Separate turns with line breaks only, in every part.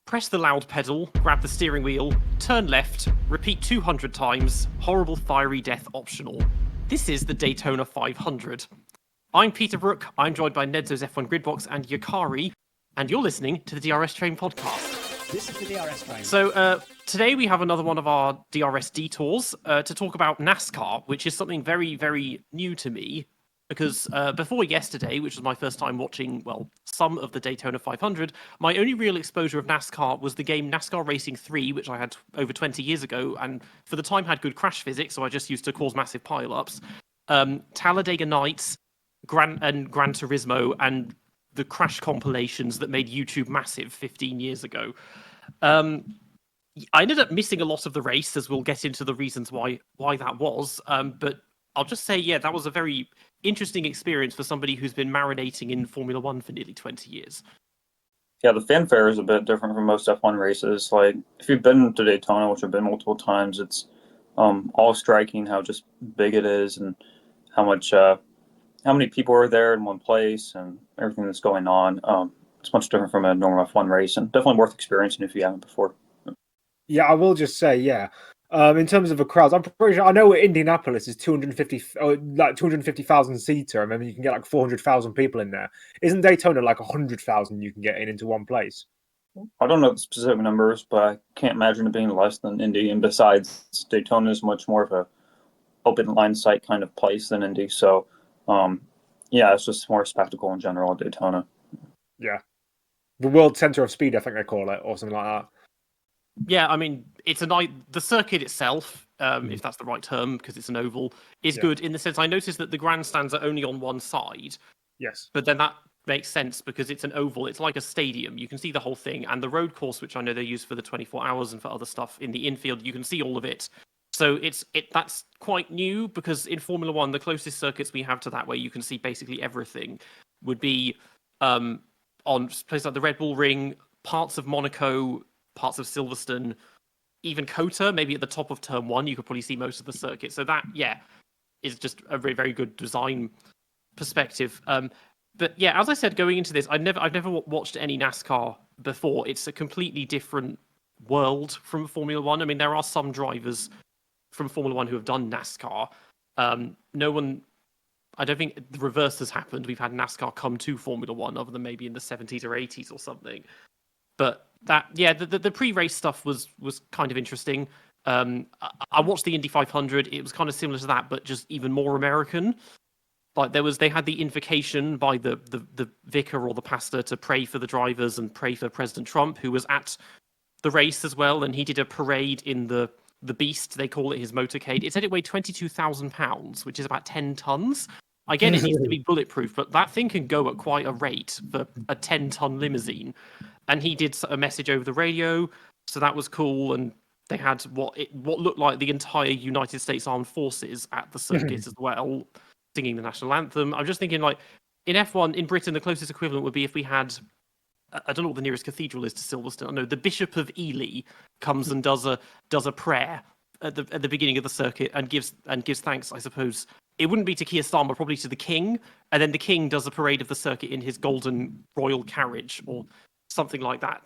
Press the loud pedal, grab the steering wheel, turn left, repeat 200 times, horrible fiery death optional. This is the Daytona 500. I'm Peter Brook, I'm joined by Nedzo's F1 Gridbox and Yakari, and you're listening to the DRS Train podcast.
This is the DRS Train.
So today we have another one of our DRS Detours to talk about NASCAR, which is something very, very new to me. Because before yesterday, which was my first time watching, well, some of the Daytona 500, my only real exposure of NASCAR was the game NASCAR Racing 3, which I had over 20 years ago, and for the time had good crash physics, so I just used to cause massive pileups. Talladega Nights, Gran Turismo, and the crash compilations that made YouTube massive 15 years ago. I ended up missing a lot of the race, as we'll get into the reasons why that was, but I'll just say, yeah, that was a very interesting experience for somebody who's been marinating in Formula One for nearly 20 years.
Yeah, the fanfare is a bit different from most F1 races. Like, if you've been to Daytona, which I've been multiple times, it's all striking how just big it is and how many people are there in one place and everything that's going on. It's much different from a normal F1 race and definitely worth experiencing if you haven't before.
Yeah, I will just say, yeah. In terms of the crowds, I'm pretty sure I know Indianapolis is 250,000 seater. I remember you can get like 400,000 people in there. Isn't Daytona like 100,000 you can get into one place?
I don't know the specific numbers, but I can't imagine it being less than Indy. And besides, Daytona is much more of a open line sight kind of place than Indy. So, yeah, it's just more spectacle in general at Daytona.
Yeah, the World Center of Speed, I think they call it, or something like that.
Yeah, I mean, the circuit itself, if that's the right term, because it's an oval, is good in the sense I noticed that the grandstands are only on one side.
Yes.
But then that makes sense because it's an oval. It's like a stadium. You can see the whole thing. And the road course, which I know they use for the 24 hours and for other stuff in the infield, you can see all of it. So that's quite new because in Formula One, the closest circuits we have to that where you can see basically everything would be on places like the Red Bull Ring, parts of Monaco, parts of Silverstone, even COTA, maybe at the top of Turn 1, you could probably see most of the circuit. So that, yeah, is just a very, very good design perspective. But yeah, as I said, going into this, I've never watched any NASCAR before. It's a completely different world from Formula One. I mean, there are some drivers from Formula One who have done NASCAR. No one, I don't think the reverse has happened. We've had NASCAR come to Formula One other than maybe in the 70s or 80s or something. But that, yeah, the pre-race stuff was kind of interesting. I watched the Indy 500. It was kind of similar to that, but just even more American. Like they had the invocation by the vicar or the pastor to pray for the drivers and pray for President Trump, who was at the race as well, and he did a parade in the Beast. They call it his motorcade. It said it weighed 22,000 pounds, which is about 10 tons. I get it needs to be bulletproof, but that thing can go at quite a rate for a 10-ton limousine. And he did a message over the radio, so that was cool. And they had what looked like the entire United States Armed Forces at the circuit as well, singing the national anthem. I'm just thinking, like, in F1 in Britain, the closest equivalent would be if we had, I don't know what the nearest cathedral is to Silverstone. I know the Bishop of Ely comes and does a prayer at the beginning of the circuit and gives thanks, I suppose. It wouldn't be to Keir Starmer, probably to the King, and then the King does a parade of the circuit in his golden royal carriage or something like that.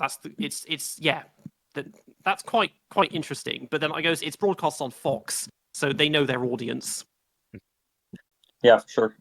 That's quite interesting. But then I goes, it's broadcast on Fox, so they know their audience.
Yeah, for sure.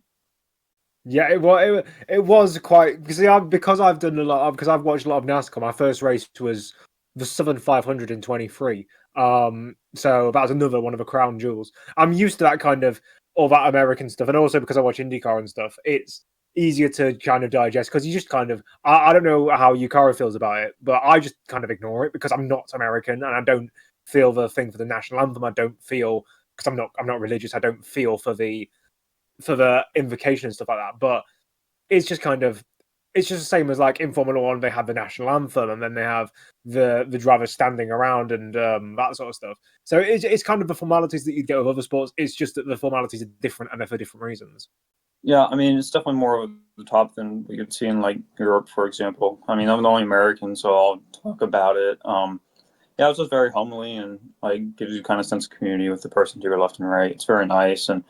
Yeah, it was quite because I've done a lot because I've watched a lot of NASCAR. My first race was the Southern 500 in 23. So that was another one of the crown jewels. I'm used to that kind of all that American stuff, and also because I watch IndyCar and stuff, it's easier to kind of digest because you just kind of I don't know how Yukara feels about it, but I just kind of ignore it because I'm not American and I don't feel the thing for the national anthem. I don't feel because I'm not religious. I don't feel for the invocation and stuff like that. But it's just the same as like in Formula One, they have the national anthem and then they have the drivers standing around and that sort of stuff. So it's kind of the formalities that you'd get with other sports. It's just that the formalities are different and they're for different reasons.
Yeah, I mean, it's definitely more over the top than we could see in like Europe, for example. I mean, I'm the only American, so I'll talk about it. Yeah, it was just very homely and like gives you kind of sense of community with the person to your left and right. It's very nice. And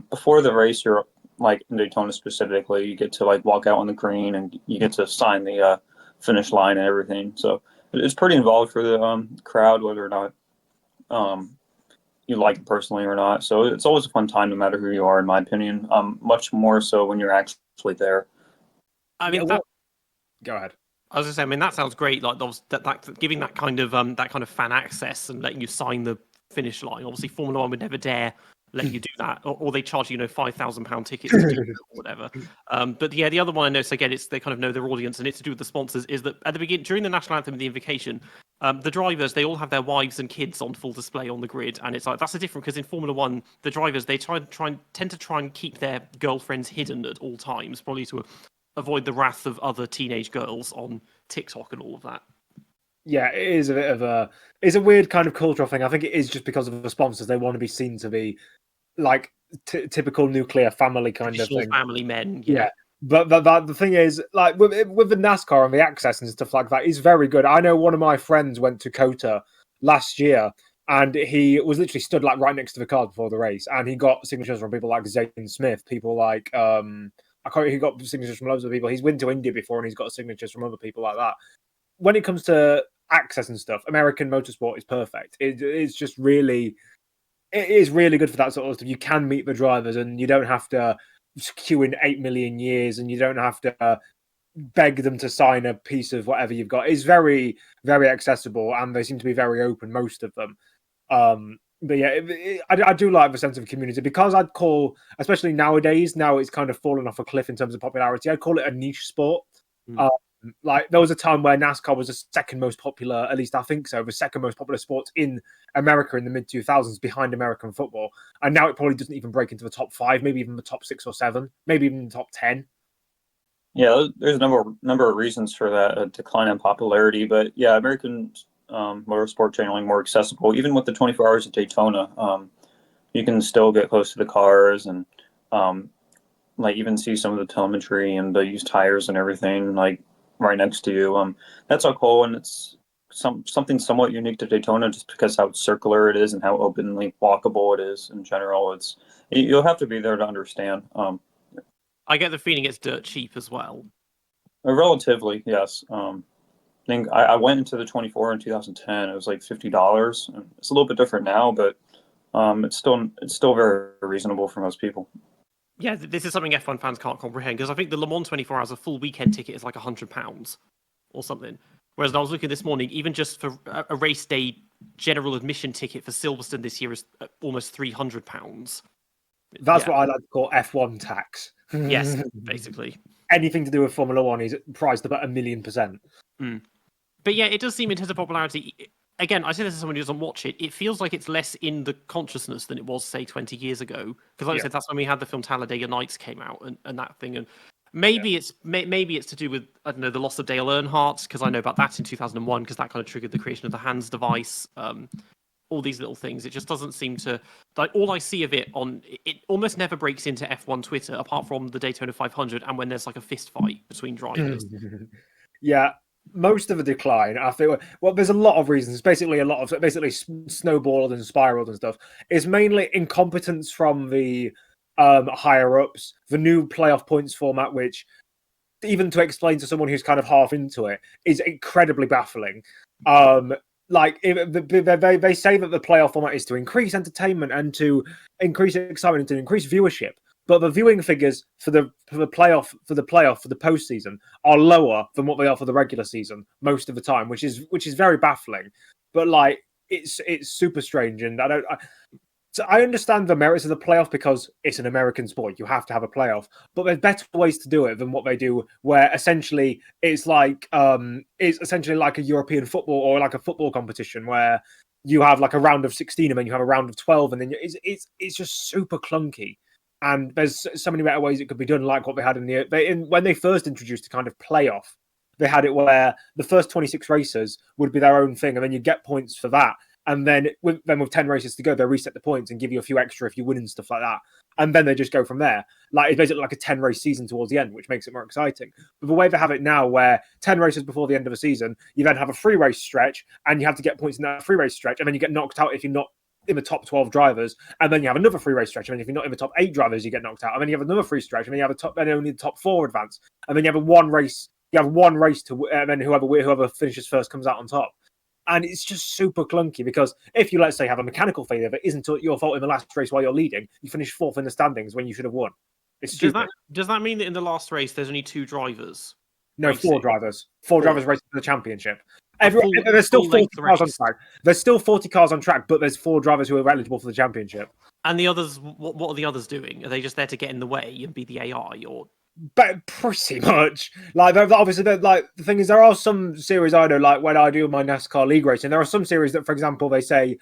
before the race, you're like in Daytona specifically, you get to like walk out on the green and you get to sign the finish line and everything. So it's pretty involved for the crowd, whether or not you like it personally or not. So it's always a fun time, no matter who you are, in my opinion. Much more so when you're actually there.
I mean,
Go ahead.
I was gonna say, I mean, that sounds great. Like that giving that kind of fan access and letting you sign the finish line. Obviously, Formula One would never dare let you do that, or they charge you, £5,000 tickets to do it or whatever. But yeah, the other one I know, so again, it's they kind of know their audience, and it's to do with the sponsors. Is that at the beginning, during the national anthem and the invocation, the drivers, they all have their wives and kids on full display on the grid, and it's like that's a different, because in Formula One, the drivers, they tend to try and keep their girlfriends hidden at all times, probably to avoid the wrath of other teenage girls on TikTok and all of that.
Yeah, it is a bit of it's a weird kind of cultural thing. I think it is just because of the sponsors. They want to be seen to be like typical nuclear family kind of thing.
Family men,
yeah. But the thing is, like with the NASCAR and the access and stuff like that, is very good. I know one of my friends went to COTA last year, and he was literally stood like right next to the cars before the race, and he got signatures from people like Zane Smith, people like he got signatures from loads of people. He's been to India before, and he's got signatures from other people like that. When it comes to access and stuff, American motorsport is perfect. It's just really, it is really good for that sort of stuff. You can meet the drivers, and you don't have to queue in 8 million years, and you don't have to beg them to sign a piece of whatever you've got. It's very, very accessible, and they seem to be very open, most of them. But yeah, I do like the sense of community, because I'd call, especially nowadays, now it's kind of fallen off a cliff in terms of popularity, I'd call it a niche sport. Like there was a time where NASCAR was the second most popular, at least I think so, the second most popular sport in America in the mid 2000s, behind American football, and now it probably doesn't even break into the top 5, maybe even the top 6 or 7, maybe even the top 10.
Yeah, there's a number of reasons for that decline in popularity, but yeah, American motorsport generally more accessible. Even with the 24 hours of Daytona, you can still get close to the cars, and like even see some of the telemetry and the used tires and everything like right next to you. That's all cool, and it's something somewhat unique to Daytona, just because how circular it is and how openly walkable it is in general. You'll have to be there to understand.
I get the feeling it's dirt cheap as well.
Relatively, yes. I think I went into the 24 in 2010. It was like $50. It's a little bit different now, but it's still very reasonable for most people.
Yeah, this is something F1 fans can't comprehend, because I think the Le Mans 24 hours, a full weekend ticket is like £100 or something. Whereas I was looking this morning, even just for a race day general admission ticket for Silverstone this year is almost £300.
That's what I like to call F1 tax.
Yes, basically.
Anything to do with Formula One is priced about 1,000,000%.
But yeah, it does seem, in terms of popularity, again, I say this as someone who doesn't watch it, it feels like it's less in the consciousness than it was, say, 20 years ago. Because like I said, that's when we had the film Talladega Nights came out and that thing. And maybe it's to do with, I don't know, the loss of Dale Earnhardt, because I know about that in 2001, because that kind of triggered the creation of the HANS device. All these little things. It just doesn't seem to, like, all I see of it almost never breaks into F1 Twitter, apart from the Daytona 500 and when there's like a fist fight between drivers.
Yeah. Most of the decline, I feel, well, there's a lot of reasons. It's basically snowballed and spiraled and stuff. It's mainly incompetence from the higher ups, the new playoff points format, which, even to explain to someone who's kind of half into it, is incredibly baffling. Like they say that the playoff format is to increase entertainment and to increase excitement and to increase viewership. But the viewing figures for the postseason are lower than what they are for the regular season most of the time, which is very baffling. But like it's super strange, and I understand the merits of the playoff because it's an American sport. You have to have a playoff, but there's better ways to do it than what they do, where essentially it's essentially like a European football or like a football competition where you have like a round of 16 and then you have a round of 12, and then it's just super clunky. And there's so many better ways it could be done, like what they had when they first introduced the kind of playoff. They had it where the first 26 races would be their own thing, and then you get points for that. And then with 10 races to go, they reset the points and give you a few extra if you win and stuff like that. And then they just go from there. Like it's basically like a 10-race season towards the end, which makes it more exciting. But the way they have it now, where 10 races before the end of a season, you then have a 3-race stretch, and you have to get points in that 3-race stretch, and then you get knocked out if you're not in the top 12 drivers, and then you have another 3-race stretch, and then if you're not in the top 8 drivers, you get knocked out, and then you have another 3 stretch, and then you have only the top 4 advance, and then you have a 1-race. You have one race and then whoever finishes first comes out on top. And it's just super clunky because if you, let's say, have a mechanical failure that isn't your fault in the last race while you're leading, you finish fourth in the standings when you should have won. It's stupid.
Does that mean that in the last race there's only 2 drivers?
No,
racing?
4 drivers. 4 drivers racing for the championship. There's still 40 cars on track. There's still 40 cars on track, but there's 4 drivers who are eligible for the championship.
And the others, what are the others doing? Are they just there to get in the way and be the AI, or?
But pretty much, like obviously, like the thing is, there are some series I know, like when I do my NASCAR league racing, there are some series that, for example, they say,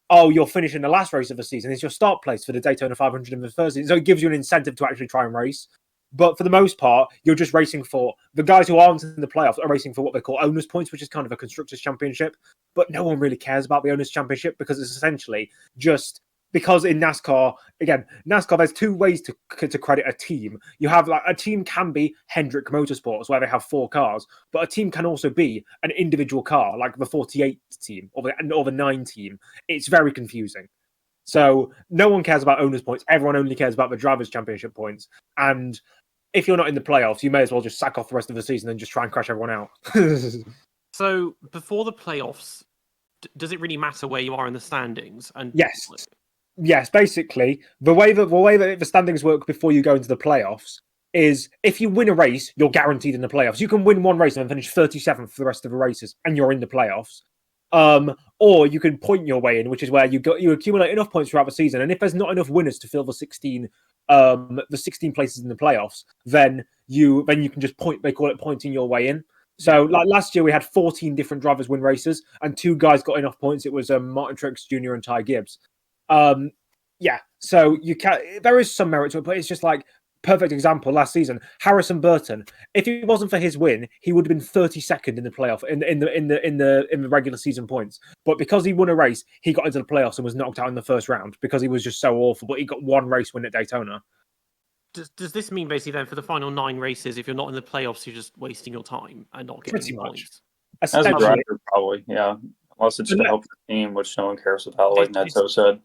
"Oh, you're finishing the last race of the season. It's your start place for the Daytona 500 in the first season," so it gives you an incentive to actually try and race. But for the most part, you're just racing for the guys who aren't in the playoffs are racing for what they call owners points, which is kind of a constructors championship. But no one really cares about the owners championship because it's essentially just. Because in NASCAR, again, there's 2 ways to credit a team. You have a team can be Hendrick Motorsports, where they have 4 cars, but a team can also be an individual car, like the 48 team or the 9 team. It's very confusing. So no one cares about owners' points. Everyone only cares about the drivers' championship points. And if you're not in the playoffs, you may as well just sack off the rest of the season and just try and crash everyone out.
So before the playoffs, does it really matter where you are in the standings? And
yes. Yes, basically, the way that the standings work before you go into the playoffs is if you win a race, you're guaranteed in the playoffs. You can win one race and then finish 37th for the rest of the races, and you're in the playoffs. Or you can point your way in, which is where you accumulate enough points throughout the season, and if there's not enough winners to fill the 16 places in the playoffs, then you can just point. They call it pointing your way in. So, like last year, we had 14 different drivers win races, and 2 guys got enough points. It was Martin Truex Jr. and Ty Gibbs. So you can. There is some merit to it, but it's just like perfect example last season. Harrison Burton. If it wasn't for his win, he would have been 32nd in the playoff in the regular season points. But because he won a race, he got into the playoffs and was knocked out in the first round because he was just so awful. But he got 1 race win at Daytona.
Does this mean basically then for the final 9 races, if you're not in the playoffs, you're just wasting your time and not getting
Pretty much.
points?
As a driver, probably, yeah. Unless it's to help the team, which no one cares about, like Nedzo said.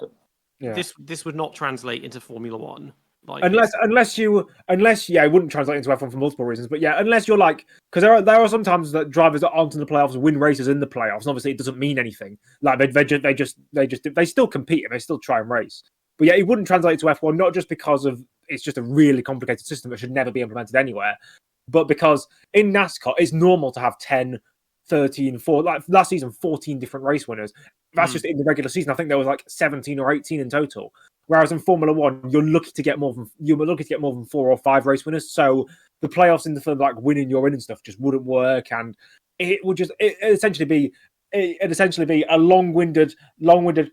Yeah. This would not translate into Formula One. Like
unless it wouldn't translate into F1 for multiple reasons. But yeah, unless you're like, because there are sometimes that drivers that aren't in the playoffs win races in the playoffs. And obviously, it doesn't mean anything. Like they still compete and they still try and race. But yeah, it wouldn't translate to F1 not just because of it's just a really complicated system that should never be implemented anywhere, but because in NASCAR it's normal to have 10, 13, 4, like last season 14 different race winners. That's just in the regular season. I think there was like 17 or 18 in total. Whereas in Formula One, you're lucky to get more than 4 or 5 race winners. So the playoffs in the film, like winning your in and stuff, just wouldn't work, and it would essentially be a long-winded,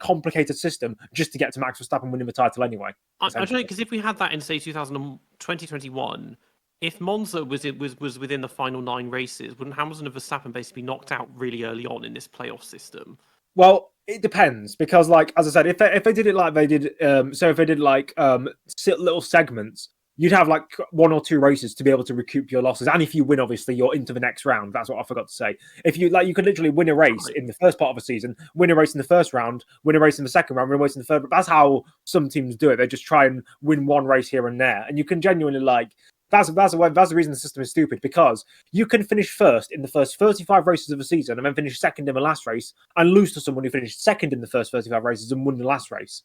complicated system just to get to Max Verstappen winning the title anyway.
I don't know, because if we had that in say 2021, if Monza was within the final 9 races, wouldn't Hamilton and Verstappen basically be knocked out really early on in this playoff system?
Well, it depends because, like as I said, if they did it like they did, so if they did like little segments, you'd have like 1 or 2 races to be able to recoup your losses. And if you win, obviously, you're into the next round. That's what I forgot to say. If you you could literally win a race in the first part of a season, win a race in the first round, win a race in the second round, win a race in the third. That's how some teams do it. They just try and win 1 race here and there, and you can genuinely like. That's the reason the system is stupid, because you can finish first in the first 35 races of the season and then finish second in the last race and lose to someone who finished second in the first 35 races and won the last race.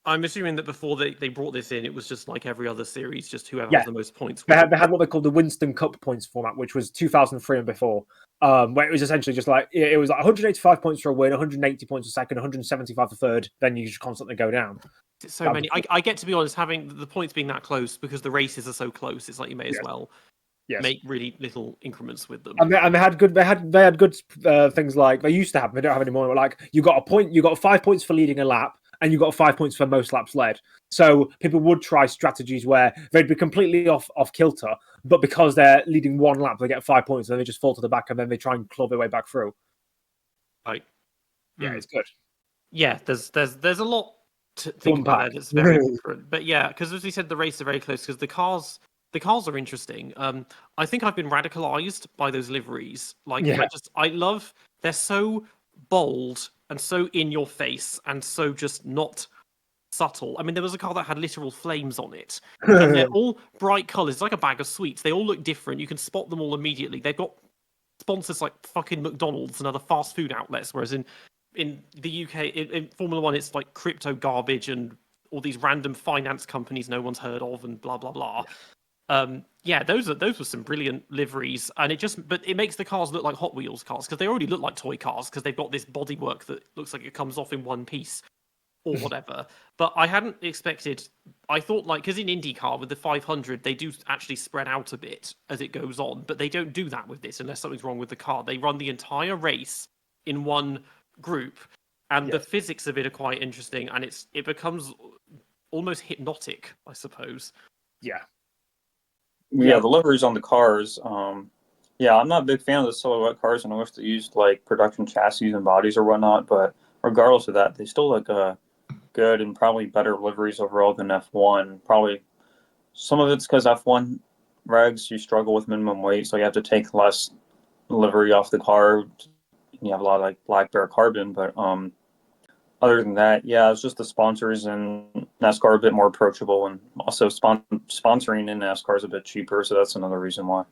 I'm assuming that before they brought this in, it was just like every other series, just whoever has the most points.
They had what they called the Winston Cup points format, which was 2003 and before, where it was essentially just like, it was like 185 points for a win, 180 points for second, 175 for third, then you just constantly go down.
So many. I get, to be honest, having the points being that close because the races are so close. It's like you may as well make really little increments with them.
And they had good. They had good things like they used to have. They don't have anymore. Like you got a point. You got 5 points for leading a lap, and you got 5 points for most laps led. So people would try strategies where they'd be completely off kilter, but because they're leading 1 lap, they get 5 points, and they just fall to the back, and then they try and claw their way back through.
Right.
Yeah, it's good.
Yeah, there's a lot to think about that. It's very different, but yeah, because as we said, the races are very close because the cars are interesting. I think I've been radicalized by those liveries. Like, I love, they're so bold and so in your face and so just not subtle. I mean, there was a car that had literal flames on it, and they're all bright colors. It's like a bag of sweets. They all look different. You can spot them all immediately. They've got sponsors like fucking McDonald's and other fast food outlets, whereas in the UK, in Formula One, it's like crypto garbage and all these random finance companies no one's heard of and blah blah blah. Those were some brilliant liveries, and it makes the cars look like Hot Wheels cars because they already look like toy cars because they've got this bodywork that looks like it comes off in one piece or whatever. But I hadn't expected. I thought because in IndyCar with the 500 they do actually spread out a bit as it goes on, but they don't do that with this unless something's wrong with the car. They run the entire race in one group, and the physics of it are quite interesting, and it becomes almost hypnotic, I suppose.
Yeah, the liveries on the cars. I'm not a big fan of the silhouette cars, and I wish they used like production chassis and bodies or whatnot. But regardless of that, they still look good and probably better liveries overall than F1. Probably some of it's because F1 regs you struggle with minimum weight, so you have to take less livery off the car. You have a lot of like black bear carbon, but other than that, it's just the sponsors and NASCAR are a bit more approachable, and also sponsoring in NASCAR is a bit cheaper, so that's another reason why.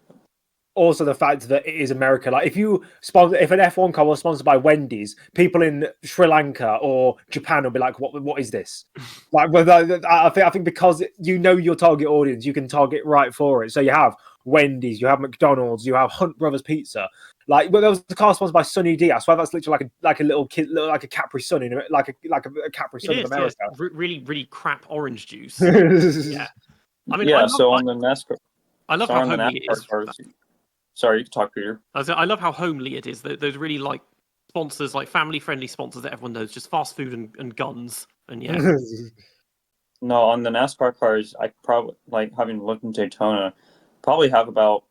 Also, the fact that it is America. Like, if an F1 car was sponsored by Wendy's, people in Sri Lanka or Japan will be like, "What is this?" Like, I think because you know your target audience, you can target right for it. So you have Wendy's, you have McDonald's, you have Hunt Brothers Pizza. Like, there was the car sponsored by Sunny D. I swear that's literally like a little kid, like a Capri Sun like a Capri Sun of America.
Yeah, really, really crap orange juice. Yeah, I mean,
on the NASCAR,
I love how homely it is.
Sorry, you can talk, Peter.
I love how homely it is. Those really like sponsors, like family-friendly sponsors that everyone knows, just fast food and guns. And
No, on the NASCAR cars, I probably, like, having looked in Daytona, probably have about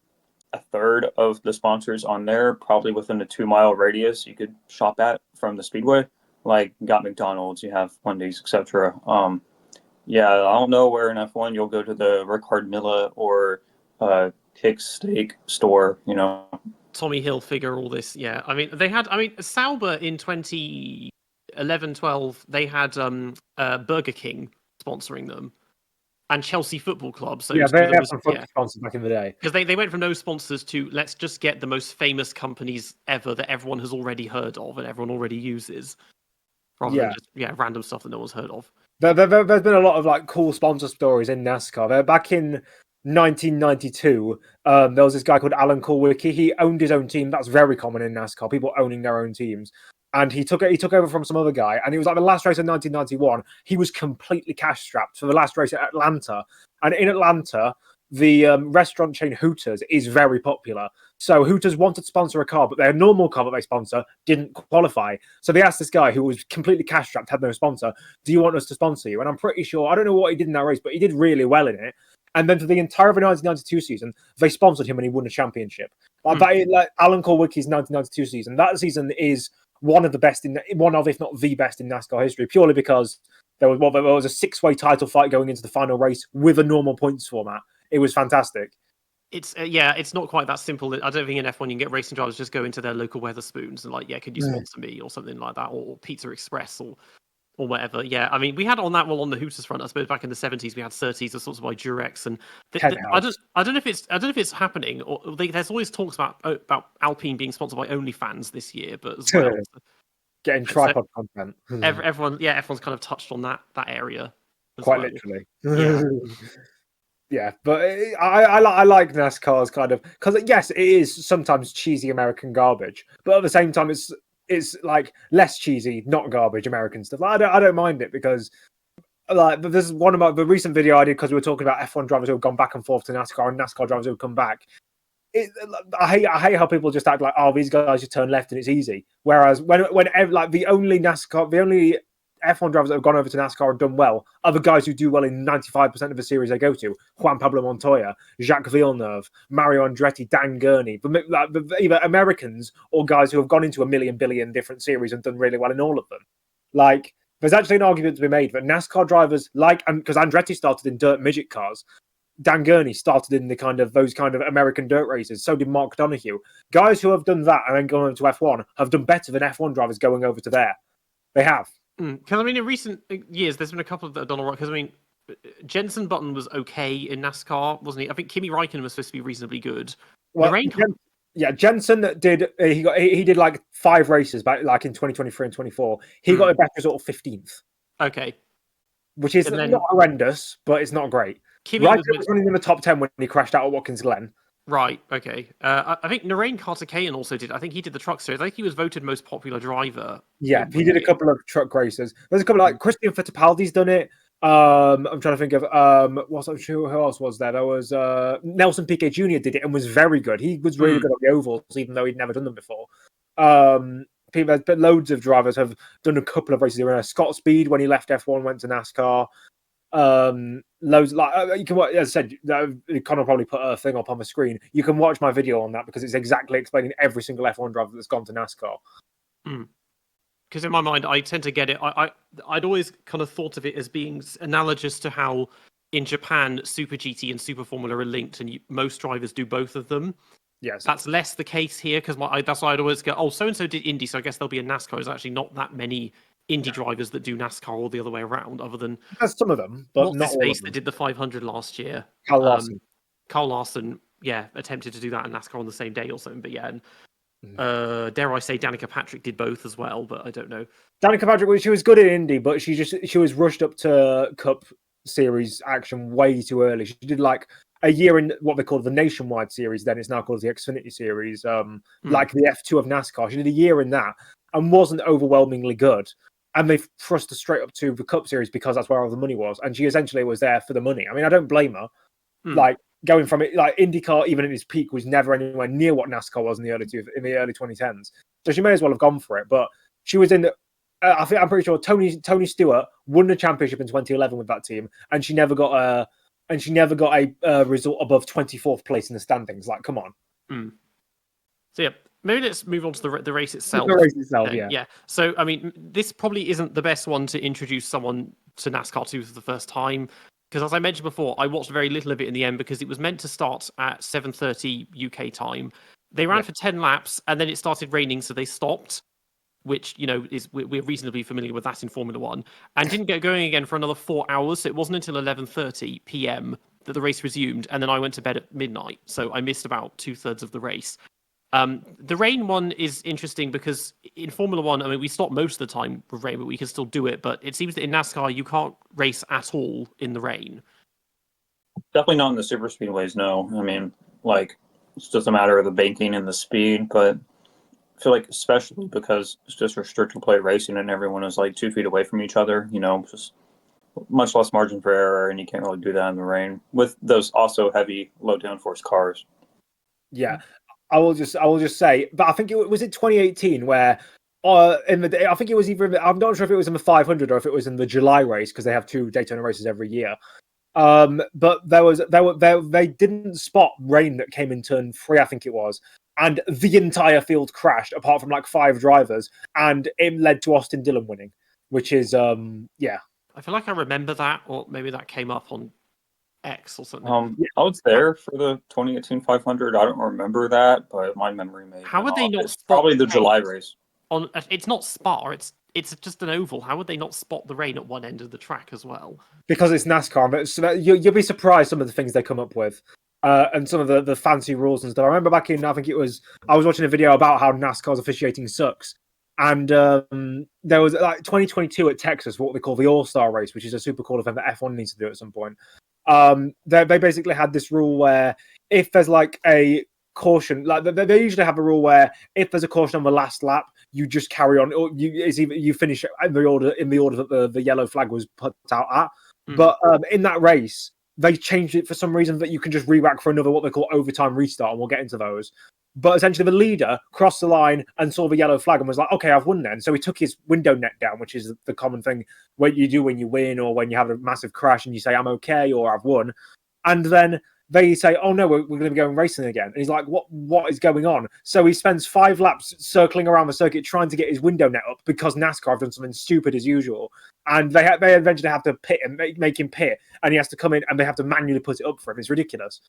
a third of the sponsors on there, probably within a 2-mile radius you could shop at from the speedway. Like, you got McDonald's, you have Wendy's, etc. I don't know where in F1 you'll go to the Rick Hardmilla or Hicks Steak store,
Tommy Hilfiger, all this. Yeah, I mean, they had. I mean, Sauber in 2011-12, they had Burger King sponsoring them, and Chelsea Football Club. So
they had some sponsors back in the day
because they went from no sponsors to let's just get the most famous companies ever that everyone has already heard of and everyone already uses, rather than just random stuff that no one's heard of.
There's been a lot of like cool sponsor stories in NASCAR. Back in 1992, there was this guy called Alan Kulwicki. He owned his own team. That's very common in NASCAR, people owning their own teams. And he took over from some other guy, and it was like the last race in 1991. He was completely cash strapped for the last race at Atlanta. And in Atlanta, the restaurant chain Hooters is very popular. So Hooters wanted to sponsor a car, but their normal car that they sponsor didn't qualify. So they asked this guy who was completely cash strapped, had no sponsor, "Do you want us to sponsor you?" And I'm pretty sure, I don't know what he did in that race, but he did really well in it. And then for the entire of the 1992 season, they sponsored him and he won a championship. Like Alan Kulwicki's 1992 season, that season is one of, if not the best in NASCAR history, purely because there was a 6-way title fight going into the final race with a normal points format. It was fantastic.
It's it's not quite that simple. I don't think in F1 you can get racing drivers just go into their local Weatherspoons and like, could you sponsor me or something like that, or Pizza Express or whatever. I mean, we had on the Hooters front, I suppose back in the 70s, we had 30s of sorts of by Durex, and I don't know if it's happening, or there's always talks about Alpine being sponsored by OnlyFans this year, but as well,
getting tripod content.
Everyone's kind of touched on that area
quite literally. But I like NASCAR's kind of, because yes, it is sometimes cheesy American garbage, but at the same time it's like less cheesy, not garbage American stuff. I don't mind it, because like this is one of the recent video I did, because we were talking about F1 drivers who have gone back and forth to NASCAR and NASCAR drivers who have come back. I hate how people just act like, oh, these guys just turn left and it's easy. Whereas when like the only F1 drivers that have gone over to NASCAR and done well are the guys who do well in 95% of the series they go to. Juan Pablo Montoya, Jacques Villeneuve, Mario Andretti, Dan Gurney. Either Americans or guys who have gone into a billion different series and done really well in all of them. Like, there's actually an argument to be made that NASCAR drivers, because Andretti started in dirt midget cars, Dan Gurney started in those kind of American dirt races. So did Mark Donohue. Guys who have done that and then gone over to F1 have done better than F1 drivers going over to there. They have.
Because I mean, in recent years, there's been a couple that have done all right. Because I mean, Jenson Button was okay in NASCAR, wasn't he? I think Kimi Räikkönen was supposed to be reasonably good.
Well, Jensen did. He did like 5 races back like in 2023 and 24. He got a better result of 15th.
Okay.
Which is not horrendous, but it's not great. Räikkönen was running in the top 10 when he crashed out at Watkins Glen.
Right, okay. I think Narain Kartikeyan also did. I think he did the truck series. I think he was voted most popular driver.
Yeah, he did a couple of truck races. There's a couple like Christian Fittipaldi's done it. I'm trying to think of who else was there? There was Nelson Piquet Jr. did it and was very good. He was really good on the ovals, even though he'd never done them before. But loads of drivers have done a couple of races. Scott Speed, when he left F1, went to NASCAR. Loads like you can watch. As I said, Connor probably put a thing up on the screen. You can watch my video on that because it's exactly explaining every single F1 driver that's gone to NASCAR.
Because in my mind, I tend to get it. I'd always kind of thought of it as being analogous to how in Japan Super GT and Super Formula are linked, and most drivers do both of them.
Yes,
that's less the case here because that's why I'd always go, oh, so and so did Indy, so I guess there'll be a NASCAR. There's actually not that many Indy drivers that do NASCAR all the other way around, other than
there's some of them, but not all of them.
That did the 500 last year.
Carl Larson.
Carl Larson, attempted to do that in NASCAR on the same day or something, but yeah. And, dare I say, Danica Patrick did both as well, but I don't know.
Danica Patrick, she was good at Indy, but she was rushed up to Cup Series action way too early. She did like a year in what they call the Nationwide Series. Then it's now called the Xfinity Series, like the F2 of NASCAR. She did a year in that and wasn't overwhelmingly good. And they thrust her straight up to the Cup Series because that's where all the money was. And she essentially was there for the money. I mean, I don't blame her. Like going from it, like IndyCar, even at its peak, was never anywhere near what NASCAR was in the early 2010s. So she may as well have gone for it. But she was in. I'm pretty sure Tony Stewart won the championship in 2011 with that team, and she never got a result above 24th place in the standings. Like, come on.
So yeah. Maybe let's move on to the race itself.
The race itself, yeah.
Yeah. So, I mean, this probably isn't the best one to introduce someone to NASCAR to for the first time. Because as I mentioned before, I watched very little of it in the end because it was meant to start at 7:30 UK time. They ran for 10 laps and then it started raining, so they stopped, which, we're reasonably familiar with that in Formula One, and didn't get going again for another 4 hours. So it wasn't until 11:30 PM that the race resumed. And then I went to bed at midnight. So I missed about 2/3 of the race. The rain one is interesting because in Formula One, I mean, we stop most of the time with rain, but we can still do it. But it seems that in NASCAR, you can't race at all in the rain.
Definitely not in the super speedways, no. I mean, like, it's just a matter of the banking and the speed. But I feel like especially because it's just restricted plate racing and everyone is like 2 feet away from each other, just much less margin for error, and you can't really do that in the rain with those also heavy, low downforce cars.
Yeah. I will just say, but I think it was in 2018 where, I think it was either. I'm not sure if it was in the 500 or if it was in the July race because they have 2 Daytona races every year. But they didn't spot rain that came in turn 3, I think it was, and the entire field crashed apart from like 5 drivers, and it led to Austin Dillon winning, which is yeah.
I feel like I remember that, or maybe that came up on X or something.
I was there for the 2018 500. I don't remember that, but my memory may.
How would they not spot?
Probably the July race.
It's not Spa. It's just an oval. How would they not spot the rain at one end of the track as well?
Because it's NASCAR, but you'll be surprised some of the things they come up with, and some of the fancy rules and stuff. I remember back in, I was watching a video about how NASCAR's officiating sucks. And there was like 2022 at Texas, what they call the All-Star race, which is a super cool event that F1 needs to do at some point. They basically had this rule where if there's like a caution, like they usually have a rule where if there's a caution on the last lap, you just carry on, or you finish in the order that the yellow flag was put out at. But in that race, they changed it for some reason that you can just re-rack for another what they call overtime restart, and we'll get into those. But essentially, the leader crossed the line and saw the yellow flag and was like, okay, I've won then. So he took his window net down, which is the common thing what you do when you win or when you have a massive crash and you say, I'm okay, or I've won. And then they say, oh no, we're going to be going racing again. And he's like, what is going on? So he spends 5 laps circling around the circuit trying to get his window net up because NASCAR have done something stupid as usual. And they eventually have to pit and make him pit. And he has to come in and they have to manually put it up for him. It's ridiculous.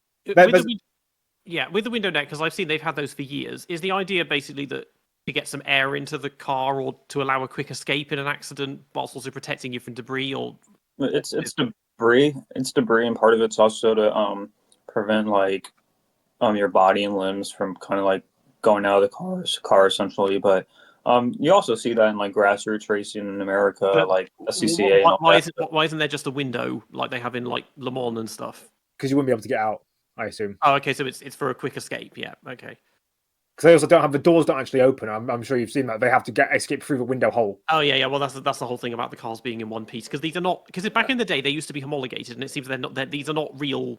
Yeah, with the window net, because I've seen they've had those for years, is the idea basically that to get some air into the car or to allow a quick escape in an accident, whilst also protecting you from debris. Or
It's debris. It's debris, and part of it's also to prevent like your body and limbs from kind of like going out of the car essentially. But you also see that in like grassroots racing in America,
But
like SCCA and all that.
Why isn't there just a window like they have in like Le Mans and stuff?
Because you wouldn't be able to get out, I assume.
Oh, okay, so it's for a quick escape. Yeah, okay.
Because they also don't have the doors don't actually open. I'm sure you've seen that. They have to escape through the window hole.
Oh yeah. Well, that's the whole thing about the cars being in one piece, because these are not, because back in the day they used to be homologated, and it seems these are not real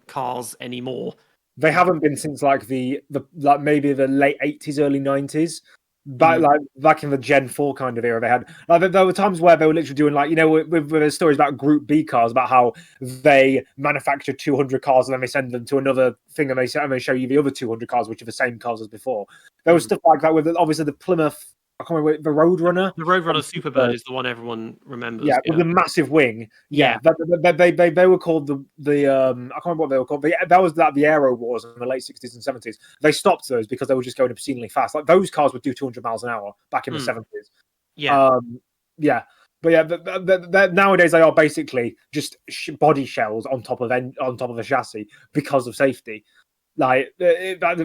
cars anymore.
They haven't been since like the like maybe the late 80s, early 90s. Back in the Gen 4 kind of era, they had like there were times where they were literally doing like, you know, with the stories about Group B cars, about how they manufactured 200 cars and then they send them to another thing and they show you the other 200 cars, which are the same cars as before. There was stuff like that with obviously the Plymouth. I can't remember the Roadrunner.
The Roadrunner Superbird is the one everyone remembers.
Yeah, with the massive wing.
Yeah.
They were called the I can't remember what they were called. That was the Aero Wars in the late 60s and 70s. They stopped those because they were just going obscenely fast. Like those cars would do 200 miles an hour back in the 70s.
Yeah.
But nowadays they are basically just body shells on top of the chassis because of safety. Like because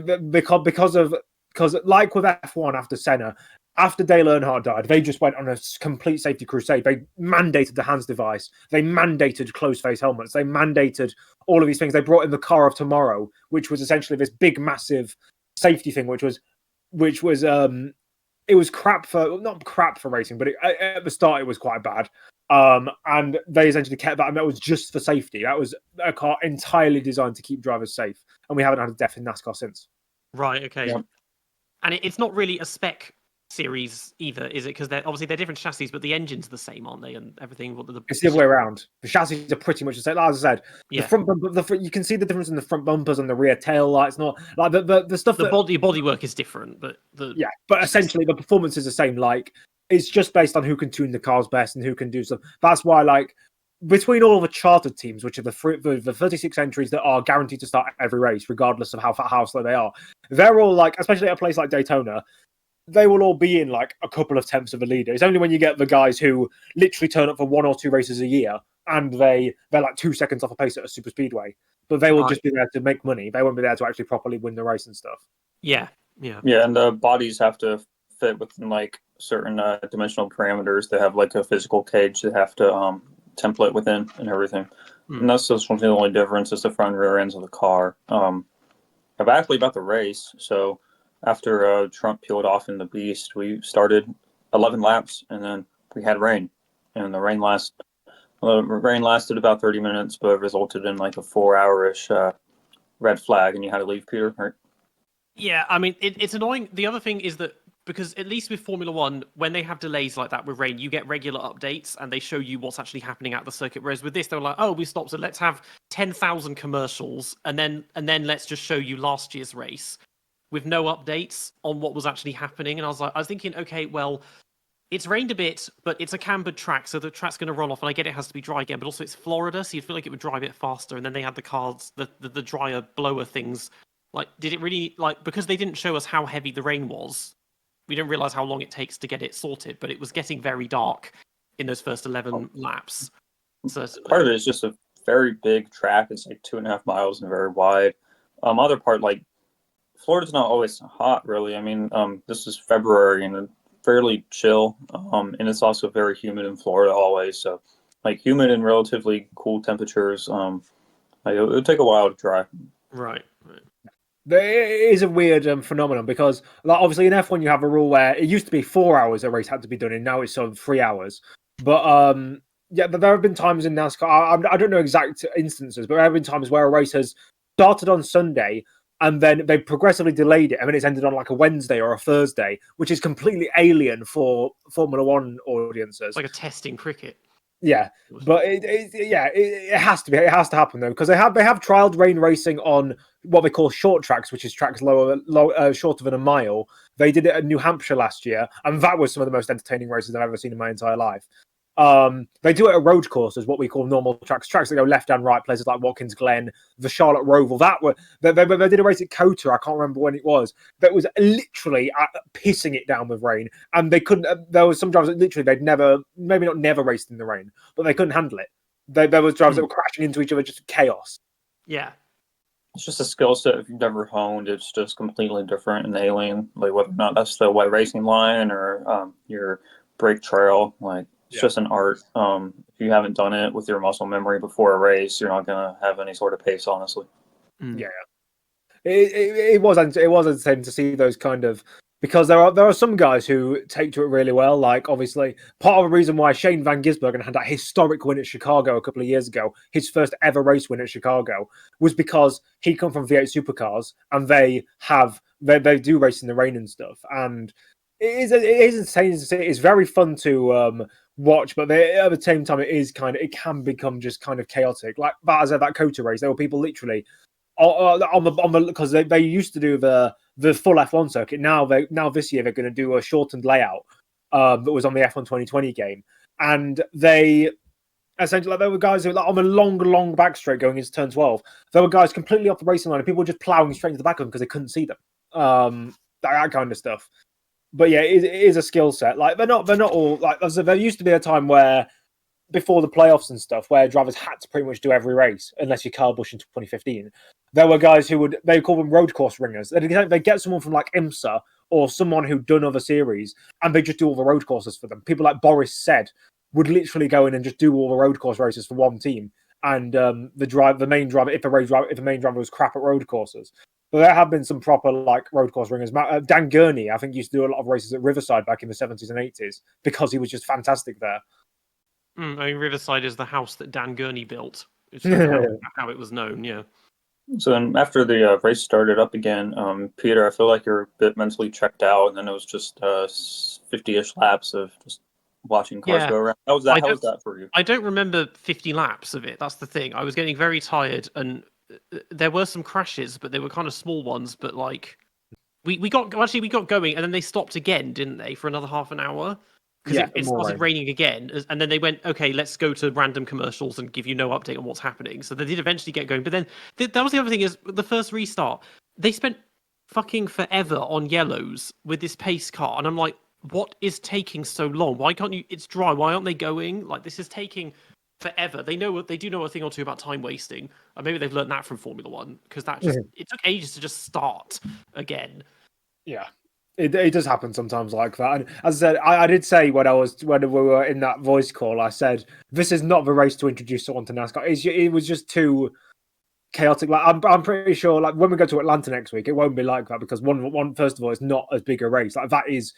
like with F1 after Senna. After Dale Earnhardt died, they just went on a complete safety crusade. They mandated the hands device. They mandated closed-face helmets. They mandated all of these things. They brought in the car of tomorrow, which was essentially this big, massive safety thing, which was it was not crap for racing, but at the start it was quite bad. And they essentially kept that, and that was just for safety. That was a car entirely designed to keep drivers safe, and we haven't had a death in NASCAR since.
Right. Okay.
Yeah.
And it's not really a spec series either, is it? Because they're different chassis, but the engine's the same, aren't they? And everything.
It's the other way around. The chassis are pretty much the same. As I said,
yeah.
The front bumper, you can see the difference in the front bumpers and the rear tail lights. Not like the stuff.
The bodywork is different, but
but essentially the performance is the same. Like it's just based on who can tune the cars best and who can do stuff. That's why, like, between all of the chartered teams, which are the 36 entries that are guaranteed to start every race, regardless of how slow they are, they're all like, especially at a place like Daytona, they will all be in like a couple of tenths of a leader. It's only when you get the guys who literally turn up for 1 or 2 races a year and they're like 2 seconds off a pace at a super speedway, but they will just be there to make money. They won't be there to actually properly win the race and stuff.
Yeah.
And the bodies have to fit within like certain dimensional parameters. They have like a physical cage they have to template within and everything. And that's just one thing. The only difference is the front and rear ends of the car. Actually about the race, so after Trump peeled off in the Beast, we started 11 laps, and then we had rain, and the rain lasted about 30 minutes, but resulted in like a 4-hour-ish red flag, and you had to leave, Peter. Right?
Yeah, I mean, it's annoying. The other thing is that, because at least with Formula One, when they have delays like that with rain, you get regular updates and they show you what's actually happening at the circuit. Whereas with this, they were like, "Oh, we stopped, so let's have 10,000 commercials, and then let's just show you last year's race," with no updates on what was actually happening. And I was thinking, okay, well, it's rained a bit, but it's a cambered track, so the track's going to run off, and I get it has to be dry again, but also it's Florida, so you'd feel like it would dry a bit faster. And then they had the cars, the drier blower things. Like, did it really, like, because they didn't show us how heavy the rain was, we didn't realize how long it takes to get it sorted, but it was getting very dark in those first 11 laps. So
part of it is just a very big track. It's like 2.5 miles and very wide. Other part, like, Florida's not always hot, really. I mean, this is February and fairly chill, and it's also very humid in Florida always. So, like, humid and relatively cool temperatures. It would take a while to dry.
Right.
There is a weird phenomenon because, like, obviously in F1 you have a rule where it used to be 4 hours a race had to be done in, now it's sort of 3 hours. But but there have been times in NASCAR, I don't know exact instances, but there have been times where a race has started on Sunday and then they progressively delayed it, and then it's ended on like a Wednesday or a Thursday, which is completely alien for Formula One audiences.
It's like a test in cricket.
Yeah, but it has to be. It has to happen though, because they have trialed rain racing on what they call short tracks, which is tracks shorter than a mile. They did it at New Hampshire last year, and that was some of the most entertaining races I've ever seen in my entire life. They do it at road courses, what we call normal tracks that go left and right, places like Watkins Glen, the Charlotte Roval. They did a race at Cota. I can't remember when it was. That was literally pissing it down with rain, and they couldn't. There was some drivers that literally they'd maybe not never raced in the rain, but they couldn't handle it. There was drivers that were crashing into each other, just chaos.
Yeah.
It's just a skill set if you've never honed. It's just completely different and alien. Like whether or not that's the white racing line or your brake trail, like it's just an art. If you haven't done it with your muscle memory before a race, you're not gonna have any sort of pace, honestly.
Yeah, it was entertaining to see those kind of, because there are some guys who take to it really well. Like obviously, part of the reason why Shane Van Gisbergen had that historic win at Chicago a couple of years ago, his first ever race win at Chicago, was because he come from V8 supercars and they do race in the rain and stuff. And it is insane to see. It's very fun to watch, but at the same time, it can become just kind of chaotic. Like that Cota race, there were people literally on the because they used to do the full F1 circuit. Now this year they're going to do a shortened layout that was on the F1 2020 game, and they essentially there were guys who on the long back straight going into turn 12. There were guys completely off the racing line, and people were just ploughing straight into the back of them because they couldn't see them. That kind of stuff. But yeah, it is a skill set. Like they're not all like. There used to be a time where, before the playoffs and stuff, where drivers had to pretty much do every race unless you're Kyle Busch in 2015. There were guys they call them road course ringers. They get someone from like IMSA or someone who'd done other series, and they just do all the road courses for them. People like Boris Said would literally go in and just do all the road course races for one team. And the main driver, if the main driver was crap at road courses. But there have been some proper like road course ringers. Dan Gurney, I think, used to do a lot of races at Riverside back in the 70s and 80s because he was just fantastic there.
I mean, Riverside is the house that Dan Gurney built. It's how it was known, yeah.
So then after the race started up again, Peter, I feel like you're a bit mentally checked out, and then it was just 50-ish laps of just watching cars go around. How was that for you?
I don't remember 50 laps of it. That's the thing. I was getting very tired, and there were some crashes, but they were kind of small ones. But like, we got going, and then they stopped again, didn't they, for another half an hour? Because it started raining again, and then they went, okay, let's go to random commercials and give you no update on what's happening. So they did eventually get going. But then that was the other thing, is the first restart, they spent fucking forever on yellows with this pace car. And I'm like, what is taking so long? Why can't you? It's dry. Why aren't they going? Like, this is taking forever. They do know a thing or two about time wasting. Or maybe they've learned that from Formula One, because it took ages to just start again.
Yeah. It does happen sometimes like that. And as I said, I did say when we were in that voice call, I said, this is not the race to introduce someone to NASCAR. It was just too chaotic. Like I'm pretty sure, like when we go to Atlanta next week, it won't be like that, because one first of all, it's not as big a race. Like that is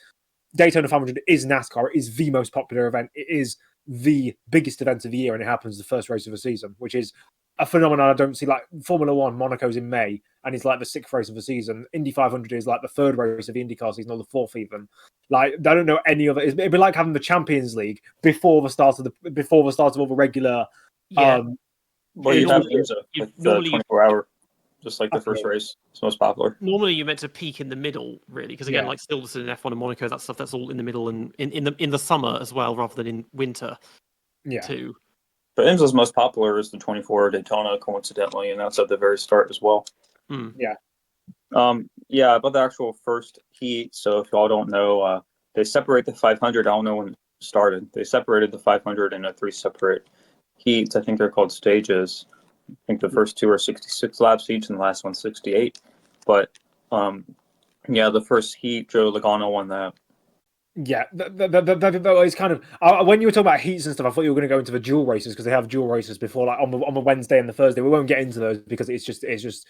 Daytona 500 is NASCAR. It is the most popular event. It is the biggest event of the year, and it happens the first race of the season, which is a phenomenon I don't see. Like Formula One, Monaco's in May, and it's like the 6th race of the season. Indy 500 is like the 3rd race of the IndyCar season, or the 4th even. Like, I don't know any other. It'd be like having the Champions League before the start of all the regular.
Well, you have the 24-hour, just like the first race. It's most popular.
Normally, you're meant to peak in the middle, really, because again, like Silverstone and F1 and Monaco, that stuff, that's all in the middle and in the summer as well, rather than in winter. Yeah. Too.
But IMSA's most popular is the 24 Daytona, coincidentally, and that's at the very start as well.
Yeah.
About the actual first heat. So if y'all don't know, they separate the 500. I don't know when it started. They separated the 500 into 3 separate heats. I think they're called stages. I think the first 2 are 66 laps each, and the last one's 68. But the first heat, Joe Logano won that.
Yeah, it's kind of when you were talking about heats and stuff, I thought you were going to go into the dual races, because they have dual races before, like on the Wednesday and the Thursday. We won't get into those because it's just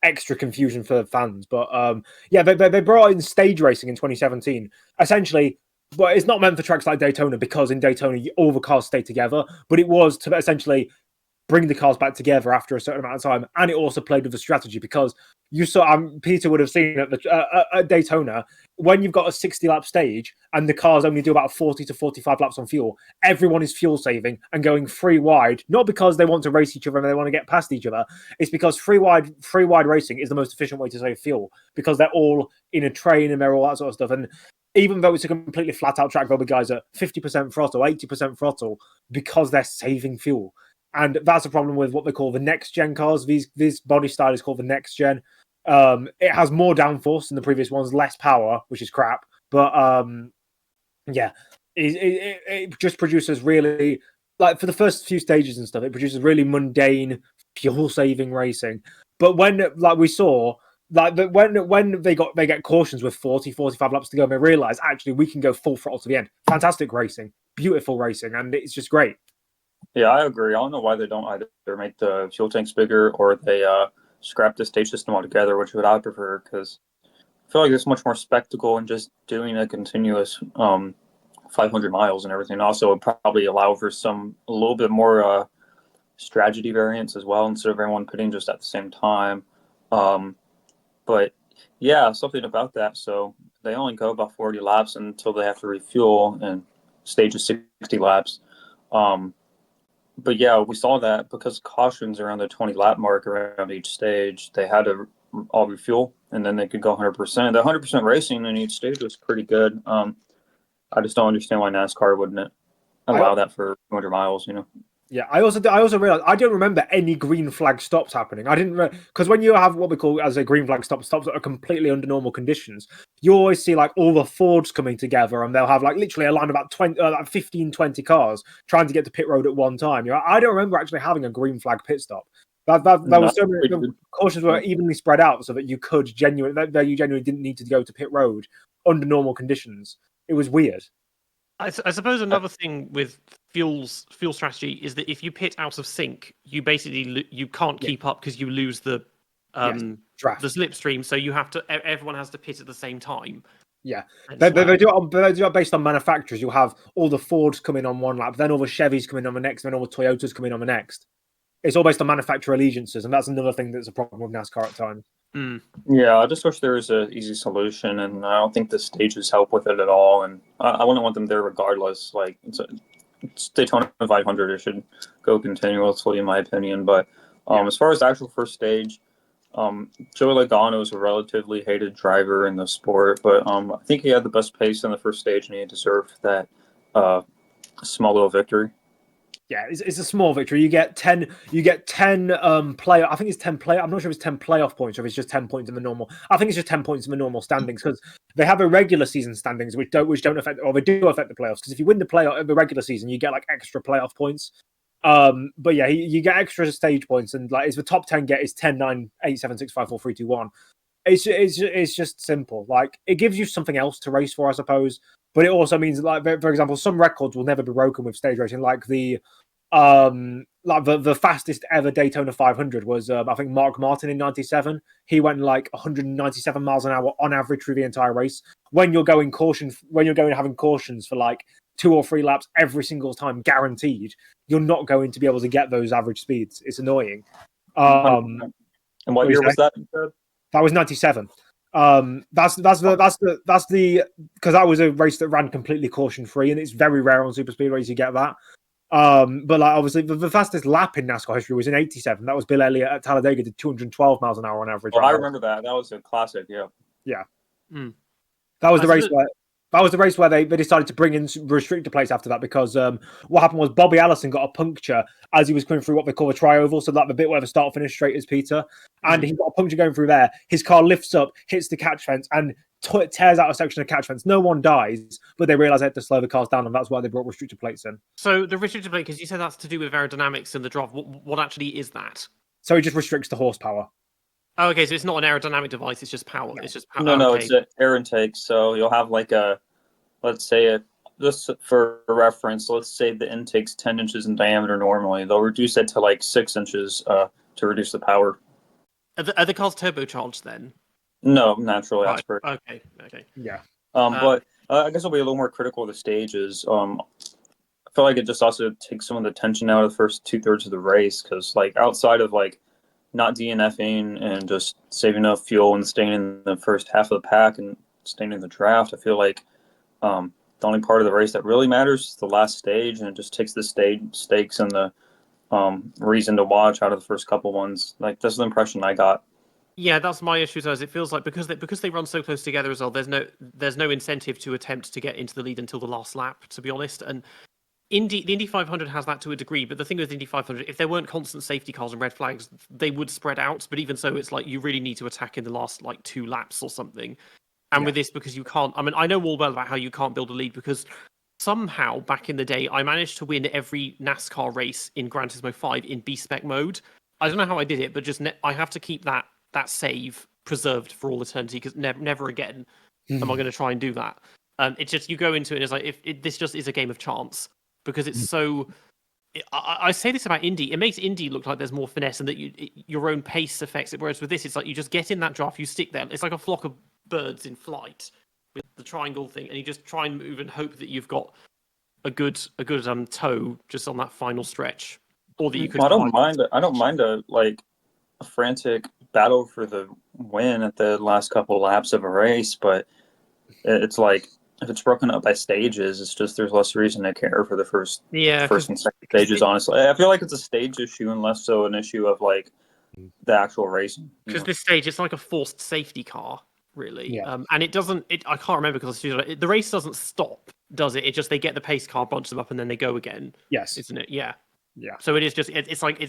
extra confusion for fans. But they brought in stage racing in 2017, essentially. But it's not meant for tracks like Daytona, because in Daytona all the cars stay together. But it was to essentially bring the cars back together after a certain amount of time, and it also played with the strategy, because you saw Peter would have seen at Daytona, when you've got a 60-lap stage and the cars only do about 40 to 45 laps on fuel, everyone is fuel saving and going free wide, not because they want to race each other and they want to get past each other. It's because free wide racing is the most efficient way to save fuel, because they're all in a train and they're all that sort of stuff. And even though it's a completely flat out track, there'll be guys at 50% throttle, 80% throttle because they're saving fuel. And that's a problem with what they call the next gen cars. This body style is called the next gen. It has more downforce than the previous ones, less power, which is crap. But yeah, it just produces really, like for the first few stages and stuff, it produces really mundane fuel saving racing. But when, like we saw, like when they get cautions with 40, 45 laps to go, and they realize actually we can go full throttle to the end. Fantastic racing, beautiful racing, and it's just great.
Yeah, I agree. I don't know why they don't either make the fuel tanks bigger or they scrap the stage system altogether, which would I prefer, because I feel like there's much more spectacle in just doing a continuous 500 miles and everything. Also, it would probably allow for a little bit more strategy variance as well, instead of everyone pitting just at the same time. But yeah, something about that. So they only go about 40 laps until they have to refuel, and stage is 60 laps. But yeah, we saw that because cautions around the 20 lap mark around each stage, they had to all refuel, and then they could go 100%. The 100% racing in each stage was pretty good. I just don't understand why NASCAR wouldn't allow that for 200 miles, you know?
Yeah, I also realized I don't remember any green flag stops happening. I didn't because when you have what we call as a green flag stops that are completely under normal conditions, you always see like all the Fords coming together, and they'll have like literally a line of about 20, like 15, 20 cars trying to get to pit road at one time. You know, I don't remember actually having a green flag pit stop. That was so many, the cautions were evenly spread out so that you genuinely didn't need to go to pit road under normal conditions. It was weird.
I suppose another thing with fuel strategy is that if you pit out of sync, you basically you can't keep up because you lose the slipstream. So you have to everyone has to pit at the same time.
Yeah, they do it based on manufacturers. You'll have all the Fords coming on one lap, then all the Chevys coming on the next, then all the Toyotas coming on the next. It's all based on manufacturer allegiances, and that's another thing that's a problem with NASCAR at times.
Yeah, I just wish there was an easy solution, and I don't think the stages help with it at all. And I wouldn't want them there regardless. Like it's Daytona 500, it should go continuously, in my opinion. But as far as the actual first stage, Joey Logano is a relatively hated driver in the sport, but I think he had the best pace in the first stage, and he deserved that small little victory.
Yeah, it's a small victory. You get 10 play. I think it's 10 play. I'm not sure if it's 10 playoff points or if it's just 10 points in the normal. I think it's just 10 points in the normal standings, because they have a regular season standings which don't affect, or they do affect the playoffs. Because if you win the regular season, you get like extra playoff points. But yeah, you get extra stage points, and like, it's the top 10 get is 10, 9, 8, 7, 6, 5, 4, 3, 2, 1. It's just simple. Like, it gives you something else to race for, I suppose. But it also means, like, for example, some records will never be broken with stage racing. Like the fastest ever Daytona 500 was I think Mark Martin in '97. He went like 197 miles an hour on average through the entire race. When you're going having cautions for like 2 or 3 laps every single time, guaranteed, you're not going to be able to get those average speeds. It's annoying.
And what year was that?
That was '97. That's the because that was a race that ran completely caution free, and it's very rare on super speedways you get that. But like, obviously the fastest lap in NASCAR history was in '87. That was Bill Elliott at Talladega, did 212 miles an hour on average.
Oh, I remember that. That was a classic.
Yeah. That was the race where they decided to bring in restrictor plates after that, because what happened was Bobby Allison got a puncture as he was coming through what they call a tri-oval, so like the bit where the start finish straight is, Peter, and he got a puncture going through there. His car lifts up, hits the catch fence, and tears out a section of catch fence. No one dies, but they realize they had to slow the cars down, and that's why they brought restrictor plates in.
So the restrictor plate, because you said that's to do with aerodynamics in the draft. What actually is that?
So it just restricts the horsepower.
Oh, okay, so it's not an aerodynamic device, it's just power.
No.
It's just power.
No, it's an air intake. So you'll have like let's say just for reference, let's say the intake's 10 inches in diameter normally. They'll reduce it to like 6 inches to reduce the power.
Are the cars turbocharged then?
No, naturally
Right.
aspirated.
Okay.
Yeah.
But I guess I'll be a little more critical of the stages. I feel like it just also takes some of the tension out of the first 2/3 of the race, because like outside of like not DNFing and just saving enough fuel and staying in the first half of the pack and staying in the draft, I feel like the only part of the race that really matters is the last stage, and it just takes the stakes and the reason to watch out of the first couple ones. Like, that's the impression I got.
Yeah, that's my issue. As it feels like because they run so close together as well. There's no incentive to attempt to get into the lead until the last lap. To be honest, and the Indy 500 has that to a degree. But the thing with Indy 500, if there weren't constant safety cars and red flags, they would spread out. But even so, it's like you really need to attack in the last like 2 laps or something. And with this, because you can't. I mean, I know all well about how you can't build a lead because somehow back in the day, I managed to win every NASCAR race in Gran Turismo 5 in B-Spec mode. I don't know how I did it, but just I have to keep that save preserved for all eternity because never again am I going to try and do that. It's just you go into it and it's like this just is a game of chance because it's so. I say this about Indy. It makes Indy look like there's more finesse and that your own pace affects it. Whereas with this, it's like you just get in that draft, you stick there. It's like a flock of birds in flight with the triangle thing, and you just try and move and hope that you've got a good toe just on that final stretch, or that you could.
I don't mind a frantic battle for the win at the last couple laps of a race, but it's like if it's broken up by stages, it's just there's less reason to care for the first and second stages. Honestly, I feel like it's a stage issue and less so an issue of like the actual racing.
Because this stage, it's like a forced safety car, really.
Yeah.
And it doesn't. I can't remember because the race doesn't stop, does it? It just they get the pace car, bunch them up, and then they go again.
Yes,
isn't it? Yeah.
Yeah.
So it is just it's like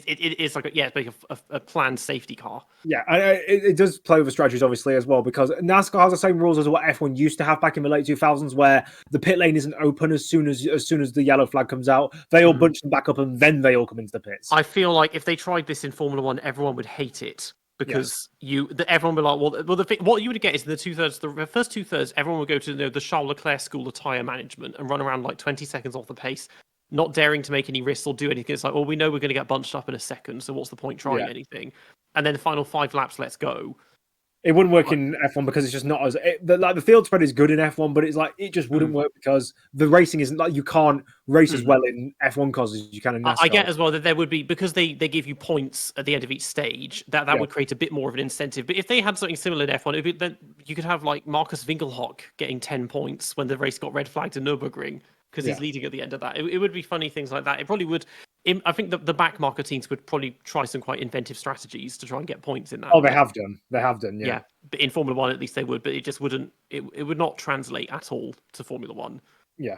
a planned safety car.
Yeah, and it does play with the strategies obviously as well because NASCAR has the same rules as what F1 used to have back in the late 2000s, where the pit lane isn't open as soon as the yellow flag comes out. They all bunch them back up and then they all come into the pits.
I feel like if they tried this in Formula One, everyone would hate it because everyone would be like, what you would get is the first 2/3, everyone would go to the Charles Leclerc school of tyre management and run around like 20 seconds off the pace, not daring to make any risks or do anything. It's like, well, we know we're going to get bunched up in a second, so what's the point trying anything? And then the final 5 laps, let's go.
It wouldn't work in F1 because it's just not as the field spread is good in F1, but it's like it just wouldn't work because the racing isn't like you can't race as well in F1 cars as you can in NASCAR.
I get as well that there would be because they give you points at the end of each stage that would create a bit more of an incentive. But if they had something similar in F1, then you could have like Marcus Winkelhock getting 10 points when the race got red flagged in Nürburgring because he's leading at the end of that. It would be funny things like that. It probably would. I think the back marker teams would probably try some quite inventive strategies to try and get points in that.
Oh, they have done. They have done, yeah.
But in Formula One, at least they would. But it just wouldn't. It would not translate at all to Formula One.
Yeah.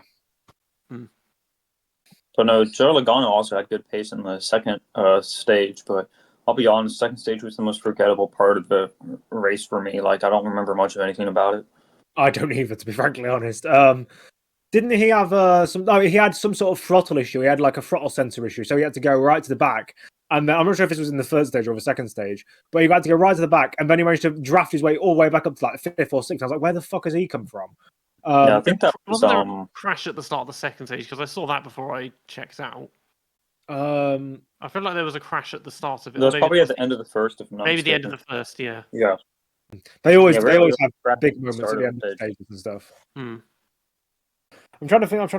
So no, Joe Logano also had good pace in the second stage, but I'll be honest, the second stage was the most forgettable part of the race for me. Like I don't remember much of anything about it.
I don't either, to be frankly honest. Didn't he have he had some sort of throttle issue. He had like a throttle sensor issue, so he had to go right to the back. And I'm not sure if this was in the third stage or the second stage, but he had to go right to the back, and then he managed to draft his way all the way back up to like 5th or 6th. I was like, where the fuck has he come from?
Yeah, I think that was
there a crash at the start of the second stage because I saw that before I checked out. I feel like there was a crash at the start of it.
It was probably at the end of the first, if not
maybe the end of the first. Yeah.
Yeah.
They always have big moments at the end of the stages and stuff. I'm trying to think. I'm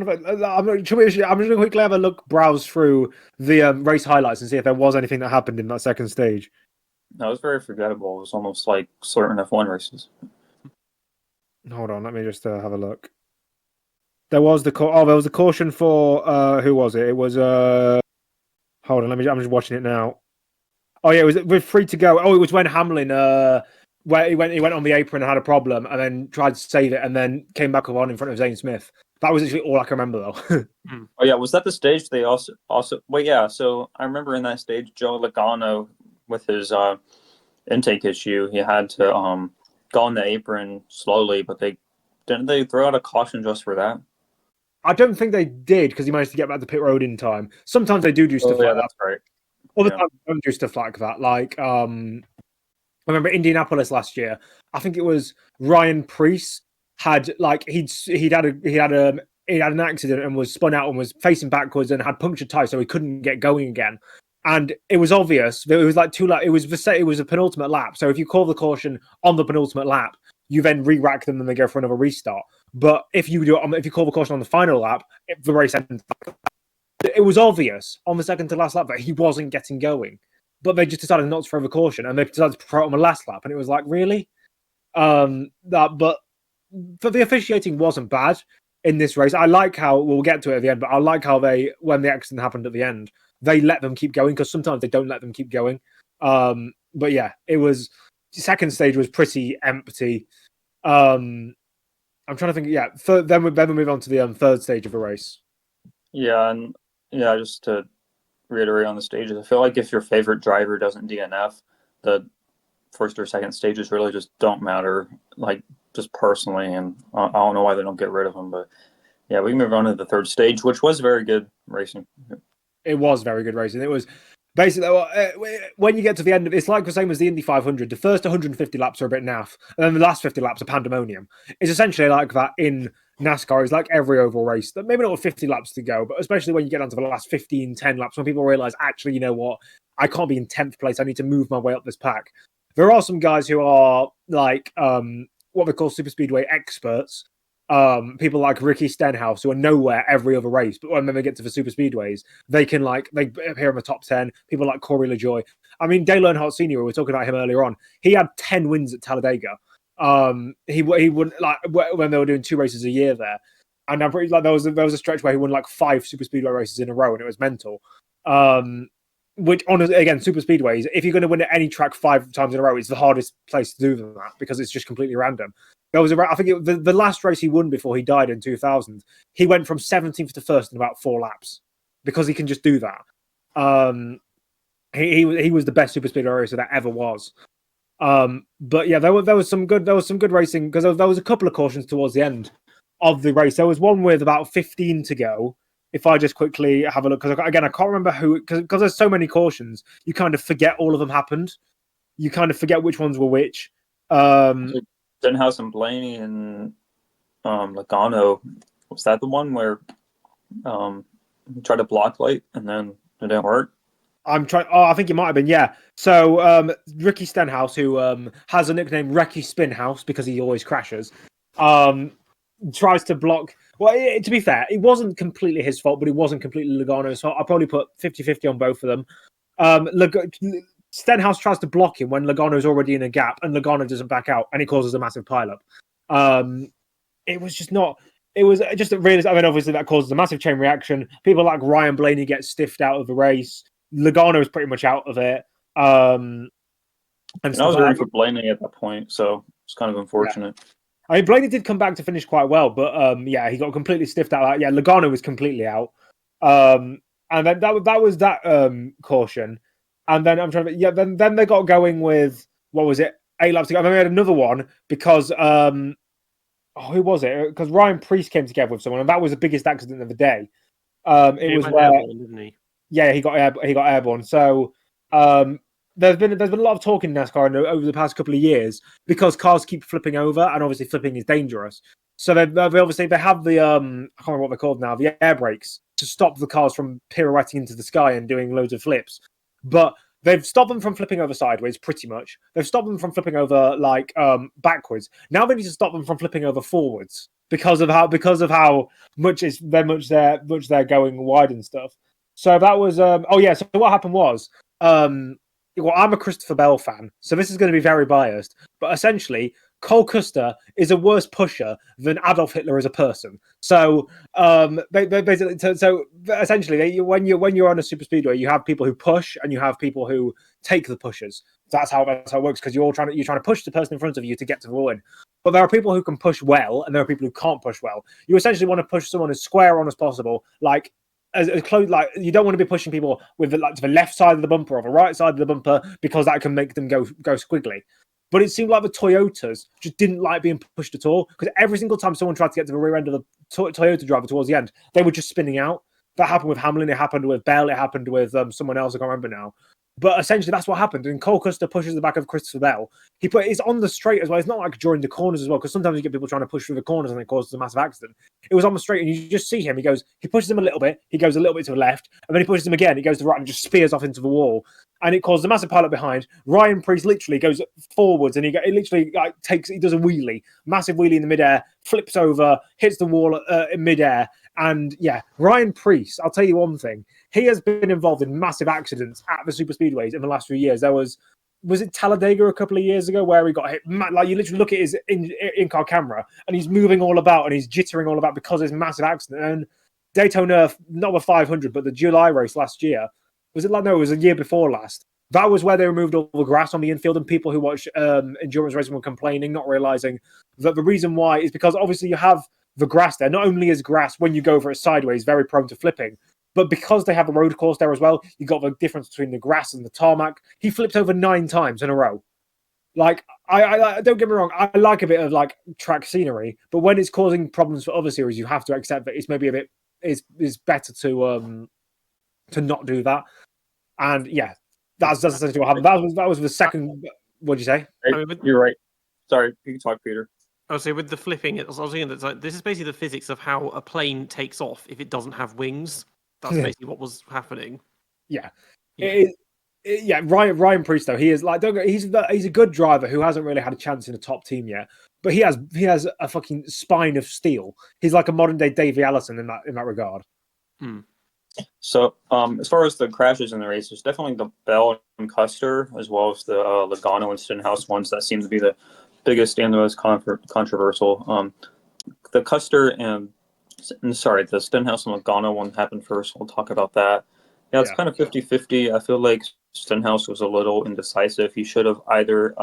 just going to quickly have a browse through the race highlights and see if there was anything that happened in that second stage.
No, it was very forgettable. It was almost like certain F1 races.
Hold on, let me just have a look. There was there was a caution for who was it? It was hold on, I'm just watching it now. Oh yeah, it was with 3 to go. Oh, it was when Hamlin where he went on the apron and had a problem and then tried to save it and then came back on in front of Zane Smith. That was actually all I can remember though.
Oh yeah, was that the stage they also well yeah, so I remember in that stage Joe Logano with his intake issue, he had to go on the apron slowly, but didn't they throw out a caution just for that?
I don't think they did because he managed to get back to pit road in time. Sometimes they do stuff like
that's right.
Other times they don't do stuff like that. Like I remember Indianapolis last year. I think it was Ryan Preece had like he'd had an accident and was spun out and was facing backwards and had punctured tires, so he couldn't get going again. And it was obvious. It was like it was a penultimate lap. So if you call the caution on the penultimate lap, you then re-rack them and they go for another restart. But if you call the caution on the final lap, the race ends. It was obvious on the second to last lap that he wasn't getting going, but they just decided not to throw the caution and they decided to throw it on the last lap. And it was like, really? But the officiating wasn't bad in this race. I like how we'll get to it at the end, but I like how when the accident happened at the end, they let them keep going because sometimes they don't let them keep going. But yeah, it was second stage was pretty empty. I'm trying to think. Yeah, then we move on to the third stage of a race.
Yeah, and yeah, just to reiterate on the stages, I feel like if your favorite driver doesn't DNF, the first or second stages really just don't matter, like just personally, and I don't know why they don't get rid of them, but yeah, we can move on to the third stage, which was very good racing.
It was very good racing. It was basically when you get to the end of it's like the same as the Indy 500. The first 150 laps are a bit naff, and then the last 50 laps are pandemonium. It's essentially like that in NASCAR. It's like every oval race. Maybe not with 50 laps to go, but especially when you get onto the last 15, 10 laps, when people realize, actually, you know what? I can't be in 10th place. I need to move my way up this pack. There are some guys who are like what we call super speedway experts. People like Ricky Stenhouse, who are nowhere every other race, but when they get to the super speedways, they can they appear in the top 10. People like Corey LaJoy. I mean, Dale Earnhardt Sr., we were talking about him earlier on. He had 10 wins at Talladega. He wouldn't like when they were doing 2 races a year there, and I'm pretty like there was a stretch where he won like 5 super speedway races in a row, and it was mental. Which honestly, again, super speedways, if you're going to win at any track 5 times in a row, it's the hardest place to do than that because it's just completely random. There was I think the last race he won before he died in 2000, he went from 17th to 1st in about 4 laps because he can just do that. He was the best super speedway racer that ever was. But yeah, there was some good racing because there was a couple of cautions towards the end of the race. There was one with about 15 to go. If I just quickly have a look, because again, I can't remember who, because there's so many cautions, you kind of forget all of them happened. You kind of forget which ones were which.
Stenhouse and Blaney and Logano, was that the one where he tried to block light and then it didn't work?
I'm trying. Oh, I think it might have been. Yeah. So Ricky Stenhouse, who has a nickname Recky Spinhouse because he always crashes, tries to block. Well, to be fair, it wasn't completely his fault, but it wasn't completely Logano's fault. I'll probably put 50-50 on both of them. Stenhouse tries to block him when Logano's already in a gap, and Logano doesn't back out, and he causes a massive pileup. It was just not. It was just a really. I mean, obviously that causes a massive chain reaction. People like Ryan Blaney get stiffed out of the race. Logano is pretty much out of it. And
I was rooting for Blaney at that point, so it's kind of unfortunate.
Yeah. I mean, Blaney did come back to finish quite well, but yeah, he got completely stiffed out. Yeah, Logano was completely out. And then that was that caution. And then I'm trying to, yeah, then they got going with, what was it, 8 laps to go. And then we had another one because, who was it? Because Ryan Preece came together with someone, and that was the biggest accident of the day. It was where,
airborne, didn't he?
Yeah, he got airborne. So there's been a lot of talk in NASCAR over the past couple of years because cars keep flipping over, and obviously flipping is dangerous. So they obviously have the I can't remember what they're called now, the air brakes to stop the cars from pirouetting into the sky and doing loads of flips. But they've stopped them from flipping over sideways, pretty much. They've stopped them from flipping over backwards. Now they need to stop them from flipping over forwards because of how much they're going wide and stuff. So that was so what happened was well, I'm a Christopher Bell fan, so this is going to be very biased, but essentially Cole Custer is a worse pusher than Adolf Hitler as a person. So essentially when you're on a super speedway, you have people who push and you have people who take the pushes. That's how it works, because you're trying to push the person in front of you to get to the win. But there are people who can push well, and there are people who can't push well. You essentially want to push someone as square on as possible, like as close, like you don't want to be pushing people with to the left side of the bumper or the right side of the bumper, because that can make them go squiggly. But it seemed like the Toyotas just didn't like being pushed at all, because every single time someone tried to get to the rear end of the Toyota driver towards the end, they were just spinning out. That happened with Hamlin, it happened with Bell, it happened with someone else, I can't remember now. But essentially, that's what happened. And Cole Custer pushes the back of Christopher Bell. It's on the straight as well. It's not like during the corners as well, because sometimes you get people trying to push through the corners and it causes a massive accident. It was on the straight, and you just see him. He pushes him a little bit. He goes a little bit to the left, and then he pushes him again. He goes to the right and just spears off into the wall. And it causes a massive pileup behind. Ryan Preece literally goes forwards, and he literally he does a wheelie, massive wheelie in the midair, flips over, hits the wall in midair. And yeah, Ryan Preece, I'll tell you one thing. He has been involved in massive accidents at the super speedways in the last few years. There was it Talladega a couple of years ago where he got hit? Like, you literally look at his in-car camera and he's moving all about and he's jittering all about because of this massive accident. And Daytona, not the 500, but the July race last year, was it like, no, it was a year before last. That was where they removed all the grass on the infield, and people who watch endurance racing were complaining, not realizing that the reason why is because obviously you have the grass there. Not only is grass, when you go over it sideways, very prone to flipping, but because they have a road course there as well, you got the difference between the grass and the tarmac. He flipped over 9 times in a row. Like, I don't get me wrong, I like a bit of like track scenery, but when it's causing problems for other series, you have to accept that it's maybe a bit it's better to not do that. And yeah, that's essentially what happened. That was the second. What'd you say?
You're right. Sorry, you can talk, Peter.
I was saying with the flipping, I was saying that like, this is basically the physics of how a plane takes off if it doesn't have wings. That's basically what was happening.
Yeah. Ryan Preece though, he is like he's a good driver who hasn't really had a chance in a top team yet, but he has a fucking spine of steel. He's like a modern day Davey Allison in that regard.
So as far as the crashes in the races, definitely the Bell and Custer, as well as the Logano and Stenhouse ones that seem to be the biggest and the most controversial. The Custer and the Stenhouse and Logano one happened first. We'll talk about that. Yeah, it's kind of 50-50. I feel like Stenhouse was a little indecisive. He should have either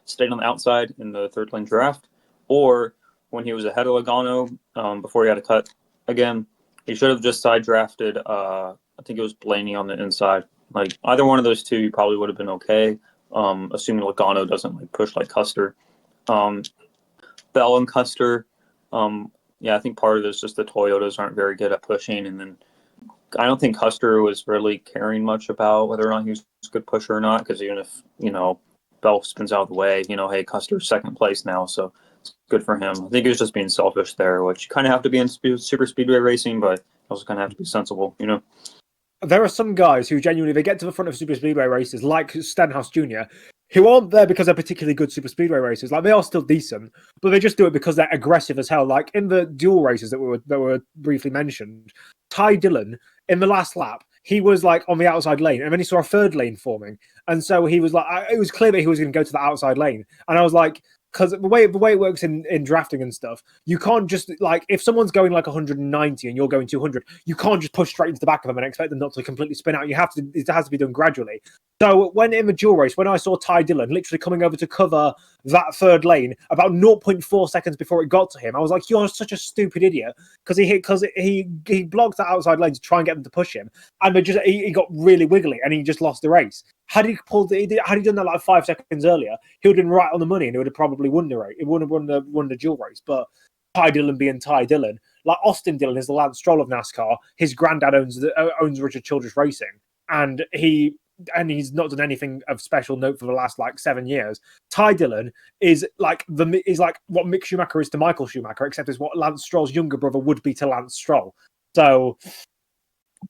stayed on the outside in the third lane draft, or when he was ahead of Logano before he had to cut again, he should have just side drafted. I think it was Blaney on the inside. Like either one of those two, you probably would have been okay. Assuming Logano doesn't like push like Custer. Bell and Custer. I think part of this is just the Toyotas aren't very good at pushing, and then I don't think Custer was really caring much about whether or not he was a good pusher or not, because even if, Bell spins out of the way, hey, Custer's second place now, so it's good for him. I think he was just being selfish there, which you kind of have to be in super speedway racing, but also kind of have to be sensible,
There are some guys who genuinely, they get to the front of super speedway races, like Stenhouse Jr., who aren't there because they're particularly good super speedway racers. Like, they are still decent, but they just do it because they're aggressive as hell. Like in the dual races that were briefly mentioned, Ty Dillon, in the last lap, he was like on the outside lane, and then he saw a third lane forming, and so he was like, it was clear that he was going to go to the outside lane, and I was like, because the way it works in drafting and stuff, you can't just like, if someone's going like 190 and you're going 200, you can't just push straight into the back of them and expect them not to completely spin out. It has to be done gradually. So when in the dual race, when I saw Ty Dillon literally coming over to cover that third lane about 0.4 seconds before it got to him, I was like, you're such a stupid idiot, because he blocked that outside lane to try and get them to push him, and he got really wiggly and he just lost the race. Had he done that like 5 seconds earlier, he would have been right on the money and he would have probably won the race. He would have won the dual race. But Ty Dillon being Ty Dillon, like Austin Dillon is the Lance Stroll of NASCAR. His granddad owns Richard Childress Racing, and he's not done anything of special note for the last like 7 years. Ty Dillon is like what Mick Schumacher is to Michael Schumacher, except is what Lance Stroll's younger brother would be to Lance Stroll. So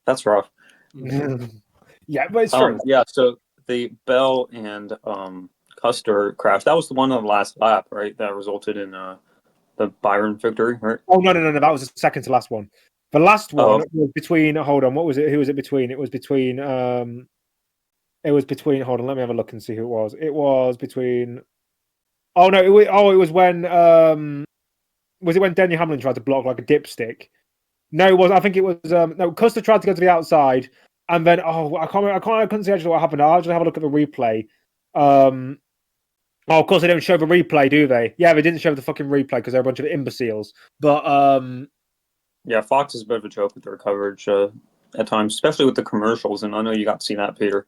that's rough.
Yeah, but it's true.
So the Bell and Custer crash, that was the one on the last lap, right? That resulted in the Byron victory, right?
Oh, no. That was the second to last one. The last one was between, hold on, what was it? Who was it between? It was between, hold on, let me have a look and see who it was. It was between, it was when, was it when Denny Hamlin tried to block like a dipstick? No, it was, I think it was, no, Custer tried to go to the outside, and then, I couldn't see actually what happened. I'll just have a look at the replay. Of course they don't show the replay, do they? Yeah, they didn't show the fucking replay because they're a bunch of imbeciles. But
yeah, Fox is a bit of a joke with their coverage at times, especially with the commercials. And I know you got to see that, Peter.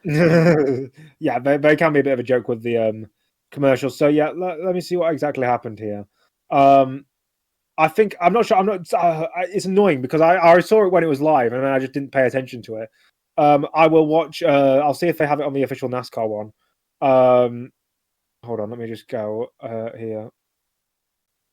Yeah, they can be a bit of a joke with the commercials. So yeah, let me see what exactly happened here. I'm not sure. It's annoying because I saw it when it was live and I just didn't pay attention to it. I will watch. I'll see if they have it on the official NASCAR one. Hold on, let me just go here.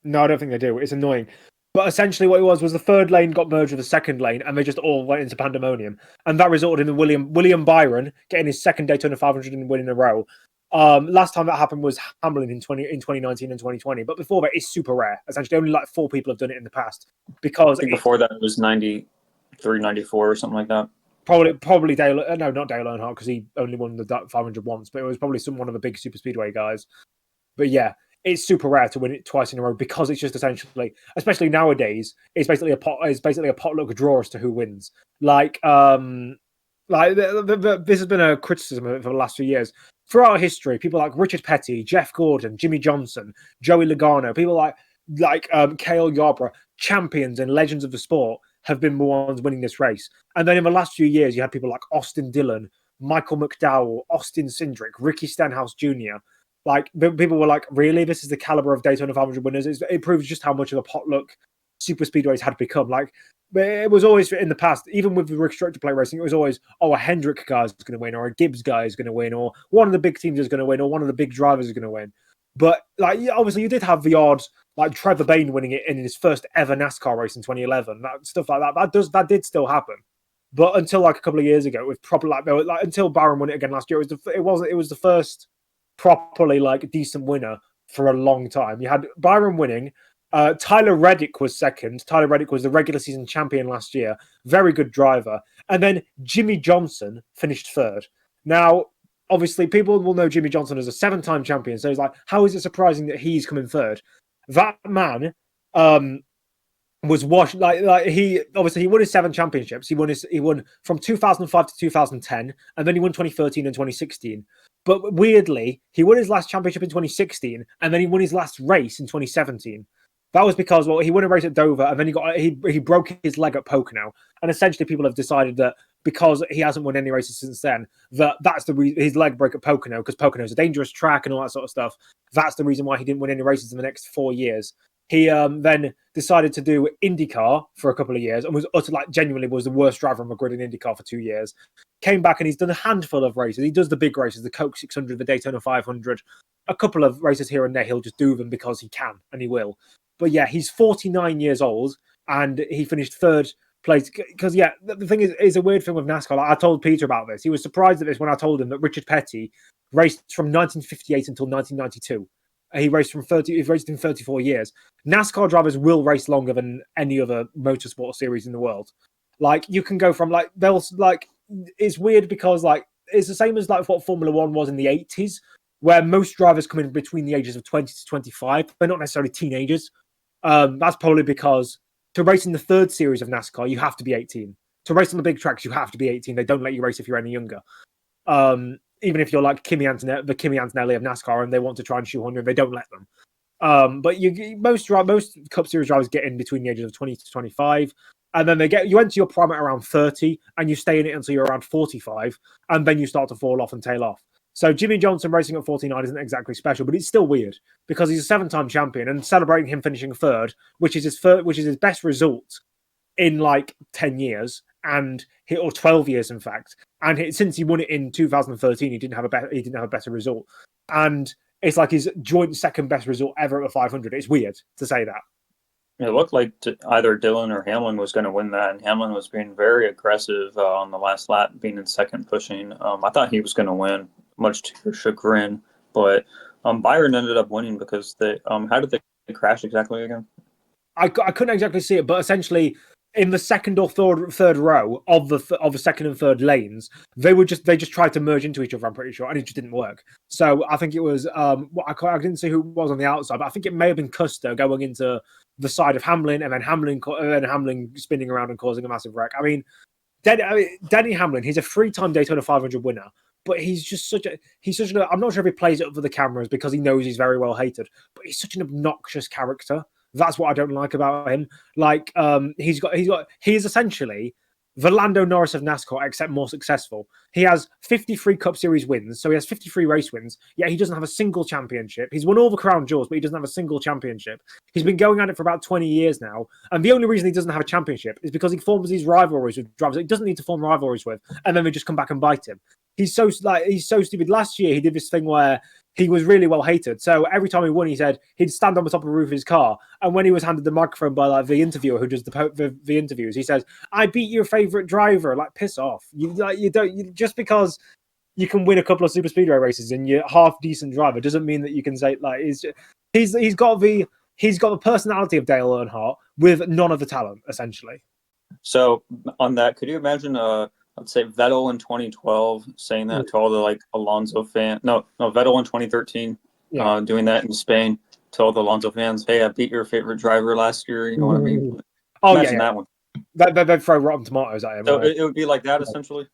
No, I don't think they do. It's annoying. But essentially what it was the third lane got merged with the second lane, and they just all went into pandemonium. And that resulted in William Byron getting his second Daytona 500 and win in a row. Last time that happened was Hamlin in 2019 and 2020. But before that, it's super rare. Essentially, only like 4 people have done it in the past. Because
before that, it was 93, 94 or something like that.
Probably Dale. No, not Dale Earnhardt, because he only won the 500 once. But it was probably one of the big super speedway guys. But yeah, it's super rare to win it twice in a row because it's just essentially, especially nowadays, it's basically a potluck draw as to who wins. Like Like this has been a criticism of it for the last few years. Throughout history, people like Richard Petty, Jeff Gordon, Jimmy Johnson, Joey Logano, people like Cale Yarborough, champions and legends of the sport, have been the ones winning this race. And then in the last few years, you had people like Austin Dillon, Michael McDowell, Austin Cindric, Ricky Stenhouse Jr. Like people were like, really, this is the caliber of Daytona 500 winners. It proves just how much of a potluck super speedways had become. Like, it was always in the past, even with the restricted plate racing, it was always, oh, a Hendrick guy is going to win, or a Gibbs guy is going to win, or one of the big teams is going to win, or one of the big drivers is going to win. But like, obviously, you did have the odd, like Trevor Bayne winning it in his first ever NASCAR race in 2011, stuff like that. That did still happen. But until like a couple of years ago, it was probably like until Byron won it again last year, it was the first properly like decent winner for a long time. You had Byron winning. Tyler Reddick was second. Tyler Reddick was the regular season champion last year. Very good driver. And then Jimmy Johnson finished third. Now, obviously, people will know Jimmy Johnson as a 7-time champion. So it's like, how is it surprising that he's coming third? That man was washed. Like he won his 7 championships. He won from 2005 to 2010, and then he won 2013 and 2016. But weirdly, he won his last championship in 2016, and then he won his last race in 2017. That was because, well, he won a race at Dover, and then he broke his leg at Pocono, and essentially people have decided that because he hasn't won any races since then, that's the reason his leg broke at Pocono, because Pocono is a dangerous track and all that sort of stuff. That's the reason why he didn't win any races in the next 4 years. He then decided to do IndyCar for a couple of years and was genuinely was the worst driver on the grid in IndyCar for 2 years. Came back and he's done a handful of races. He does the big races, the Coke 600, the Daytona 500, a couple of races here and there. He'll just do them because he can and he will. But yeah, he's 49 years old and he finished third place. Because yeah, the thing is a weird thing with NASCAR. Like, I told Peter about this. He was surprised at this when I told him that Richard Petty raced from 1958 until 1992. He raced in 34 years. NASCAR drivers will race longer than any other motorsport series in the world. Like, you can go from it's weird because like it's the same as like what Formula One was in the 80s, where most drivers come in between the ages of 20 to 25. They're not necessarily teenagers. That's probably because to race in the third series of NASCAR, you have to be 18. To race on the big tracks, you have to be 18. They don't let you race if you're any younger. Even if you're like the Kimi Antonelli of NASCAR and they want to try and shoehorn you, they don't let them. But most Cup Series drivers get in between the ages of 20 to 25, and then you enter your prime at around 30, and you stay in it until you're around 45, and then you start to fall off and tail off. So Jimmy Johnson racing at 49 isn't exactly special, but it's still weird because he's a 7-time champion, and celebrating him finishing third, which is his best result in like 10 years or 12 years, in fact. And since he won it in 2013, he didn't have a better result, and it's like his joint second best result ever at the 500. It's weird to say that.
It looked like either Dillon or Hamlin was going to win that, and Hamlin was being very aggressive on the last lap, being in second, pushing. I thought he was going to win, much to your chagrin, but Byron ended up winning because how did they crash exactly again?
I couldn't exactly see it, but essentially in the second or third row of the second and third lanes, they just tried to merge into each other, I'm pretty sure, and it just didn't work. So I think it was I didn't see who was on the outside, but I think it may have been Custer going into the side of Hamlin, and then Hamlin spinning around and causing a massive wreck. I mean, Denny Hamlin, he's a 3-time Daytona 500 winner, but he's such an I'm not sure if he plays it up for the cameras because he knows he's very well hated, but he's such an obnoxious character. That's what I don't like about him. Like, he is essentially the Lando Norris of NASCAR, except more successful. He has 53 Cup Series wins, so he has 53 race wins, yet he doesn't have a single championship. He's won all the crown jewels, but he doesn't have a single championship. He's been going at it for about 20 years now, and the only reason he doesn't have a championship is because he forms these rivalries with drivers that he doesn't need to form rivalries with, and then they just come back and bite him. He's so stupid. Last year, he did this thing where he was really well hated. So every time he won, he said he'd stand on the top of the roof of his car. And when he was handed the microphone by like the interviewer who does the interviews, he says, "I beat your favorite driver." Like, piss off. Just because you can win a couple of super speedway races and you're half decent driver doesn't mean that you can say like he's got the personality of Dale Earnhardt with none of the talent, essentially.
So on that, could you imagine let's say Vettel in 2012 saying that to all the like Alonso fans. No, Vettel in 2013 doing that in Spain to all the Alonso fans. Hey, I beat your favorite driver last year. You know what I mean?
Oh,
imagine that one.
They'd throw rotten tomatoes at him.
So it would be like that essentially.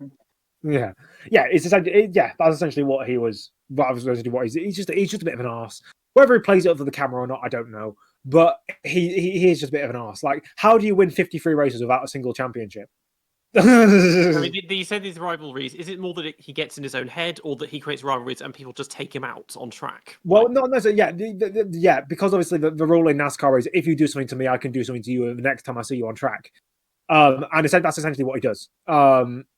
Yeah, it's essentially that's essentially what he was. What I was going to do. What he's just a bit of an arse. Whether he plays it up for the camera or not, I don't know. But he is just a bit of an arse. Like, how do you win 53 races without a single championship?
I mean, you said these rivalries. Is it more that he gets in his own head, or that he creates rivalries and people just take him out on track?
Well, not necessarily. Yeah, because obviously the rule in NASCAR is if you do something to me, I can do something to you the next time I see you on track. And that's essentially what he does.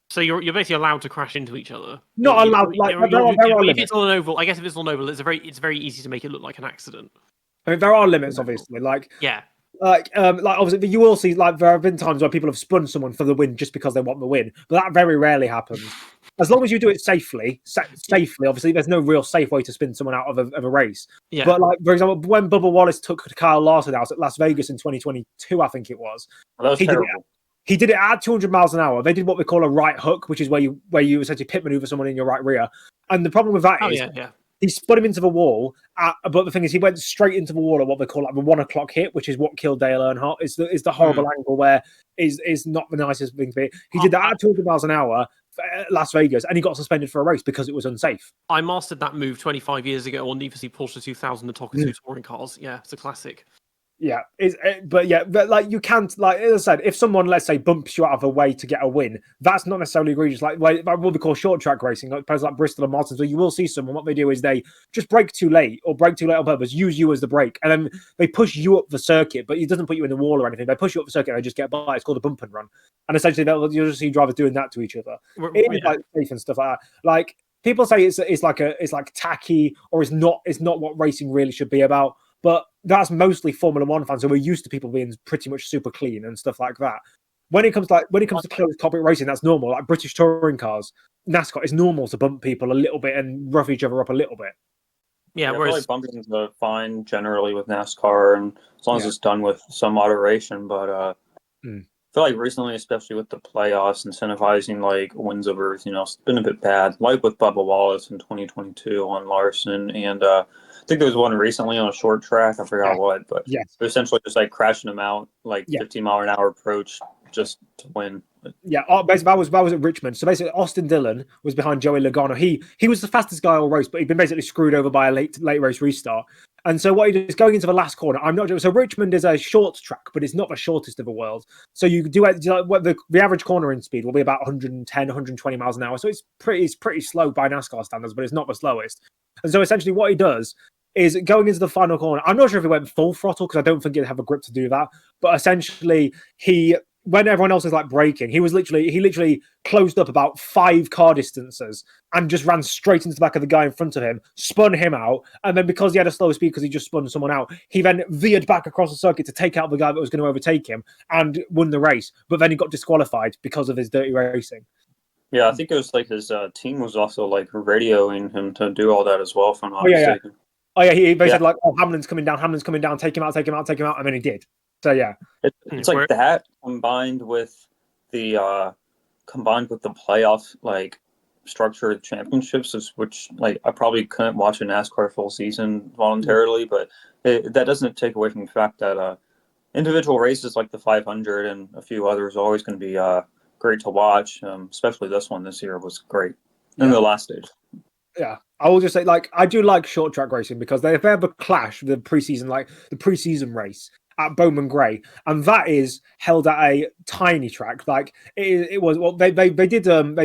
So you're basically allowed to crash into each other.
Not allowed.
If it's on an oval, I guess if it's on an oval, it's very easy to make it look like an accident.
I mean, there are limits, obviously.
Yeah.
Like obviously, you will see like there have been times where people have spun someone for the win just because they want the win, but that very rarely happens. As long as you do it safely, obviously, there's no real safe way to spin someone out of a race.
Yeah.
But like, for example, when Bubba Wallace took Kyle Larson out at Las Vegas in 2022, I think it was.
Well, that was terrible.
He did it at 200 miles an hour. They did what we call a right hook, which is where you essentially pit maneuver someone in your right rear. And the problem with that is he spun him into the wall. But the thing is, he went straight into the wall at what they call like the 1 o'clock hit, which is what killed Dale Earnhardt. Is the horrible angle where is not the nicest thing to be. He did that at 200 miles an hour at Las Vegas, and he got suspended for a race because it was unsafe.
I mastered that move 25 years ago on Need for Speed Porsche 2000, the Toka2 touring cars. Yeah, it's a classic.
Yeah, but like you can't, like as I said, if someone, let's say, bumps you out of a way to get a win, that's not necessarily egregious. Like what we call short track racing, like places like Bristol and Martins, where you will see someone, what they do is they just brake too late on purpose, use you as the brake, and then they push you up the circuit, but it doesn't put you in the wall or anything. They push you up the circuit and they just get by. It's called a bump and run, and essentially you'll just see drivers doing that to each other. It's like safe and stuff like that. Like people say it's like tacky, or it's not what racing really should be about. But that's mostly Formula One fans who are used to people being pretty much super clean and stuff like that. When it comes to closed cockpit racing, that's normal. Like British touring cars, NASCAR, it's normal to bump people a little bit and rough each other up a little bit.
Yeah,
I feel like bumping is fine generally with NASCAR, and as long as it's done with some moderation. But I feel like recently, especially with the playoffs, incentivizing like wins over everything else, it's been a bit bad. Like with Bubba Wallace in 2022 on Larson, and I think there was one recently on a short track. I forgot what, but they're essentially just like crashing them out, like 15-mile-an-hour approach just to win.
Yeah, basically that was at Richmond. So basically, Austin Dillon was behind Joey Logano. He was the fastest guy all race, but he'd been basically screwed over by a late race restart. And so what he did is going into the last corner. I'm not so Richmond is a short track, but it's not the shortest of the world. So you do the average cornering speed will be about 110, 120 miles an hour. So it's pretty slow by NASCAR standards, but it's not the slowest. And so essentially, what he does is going into the final corner. I'm not sure if he went full throttle because I don't think he'd have a grip to do that. But essentially, when everyone else is like braking, he literally closed up about 5 car distances and just ran straight into the back of the guy in front of him, spun him out, and then because he had a slower speed because he just spun someone out, he then veered back across the circuit to take out the guy that was going to overtake him and won the race. But then he got disqualified because of his dirty racing.
Yeah, I think it was like his team was also like radioing him to do all that as well, if I'm not mistaken.
Oh yeah, he basically said like, "Oh, Hamlin's coming down, take him out," and then he did. So yeah,
it's like that combined with the playoff like structure of championships, which like I probably couldn't watch a NASCAR full season voluntarily, but that doesn't take away from the fact that individual races like the 500 and a few others are always going to be great to watch. Especially this one this year was great in the last stage.
Yeah, I will just say, like, I do like short track racing because they have a clash, the preseason race at Bowman Gray, and that is held at a tiny track. Like it was, well, they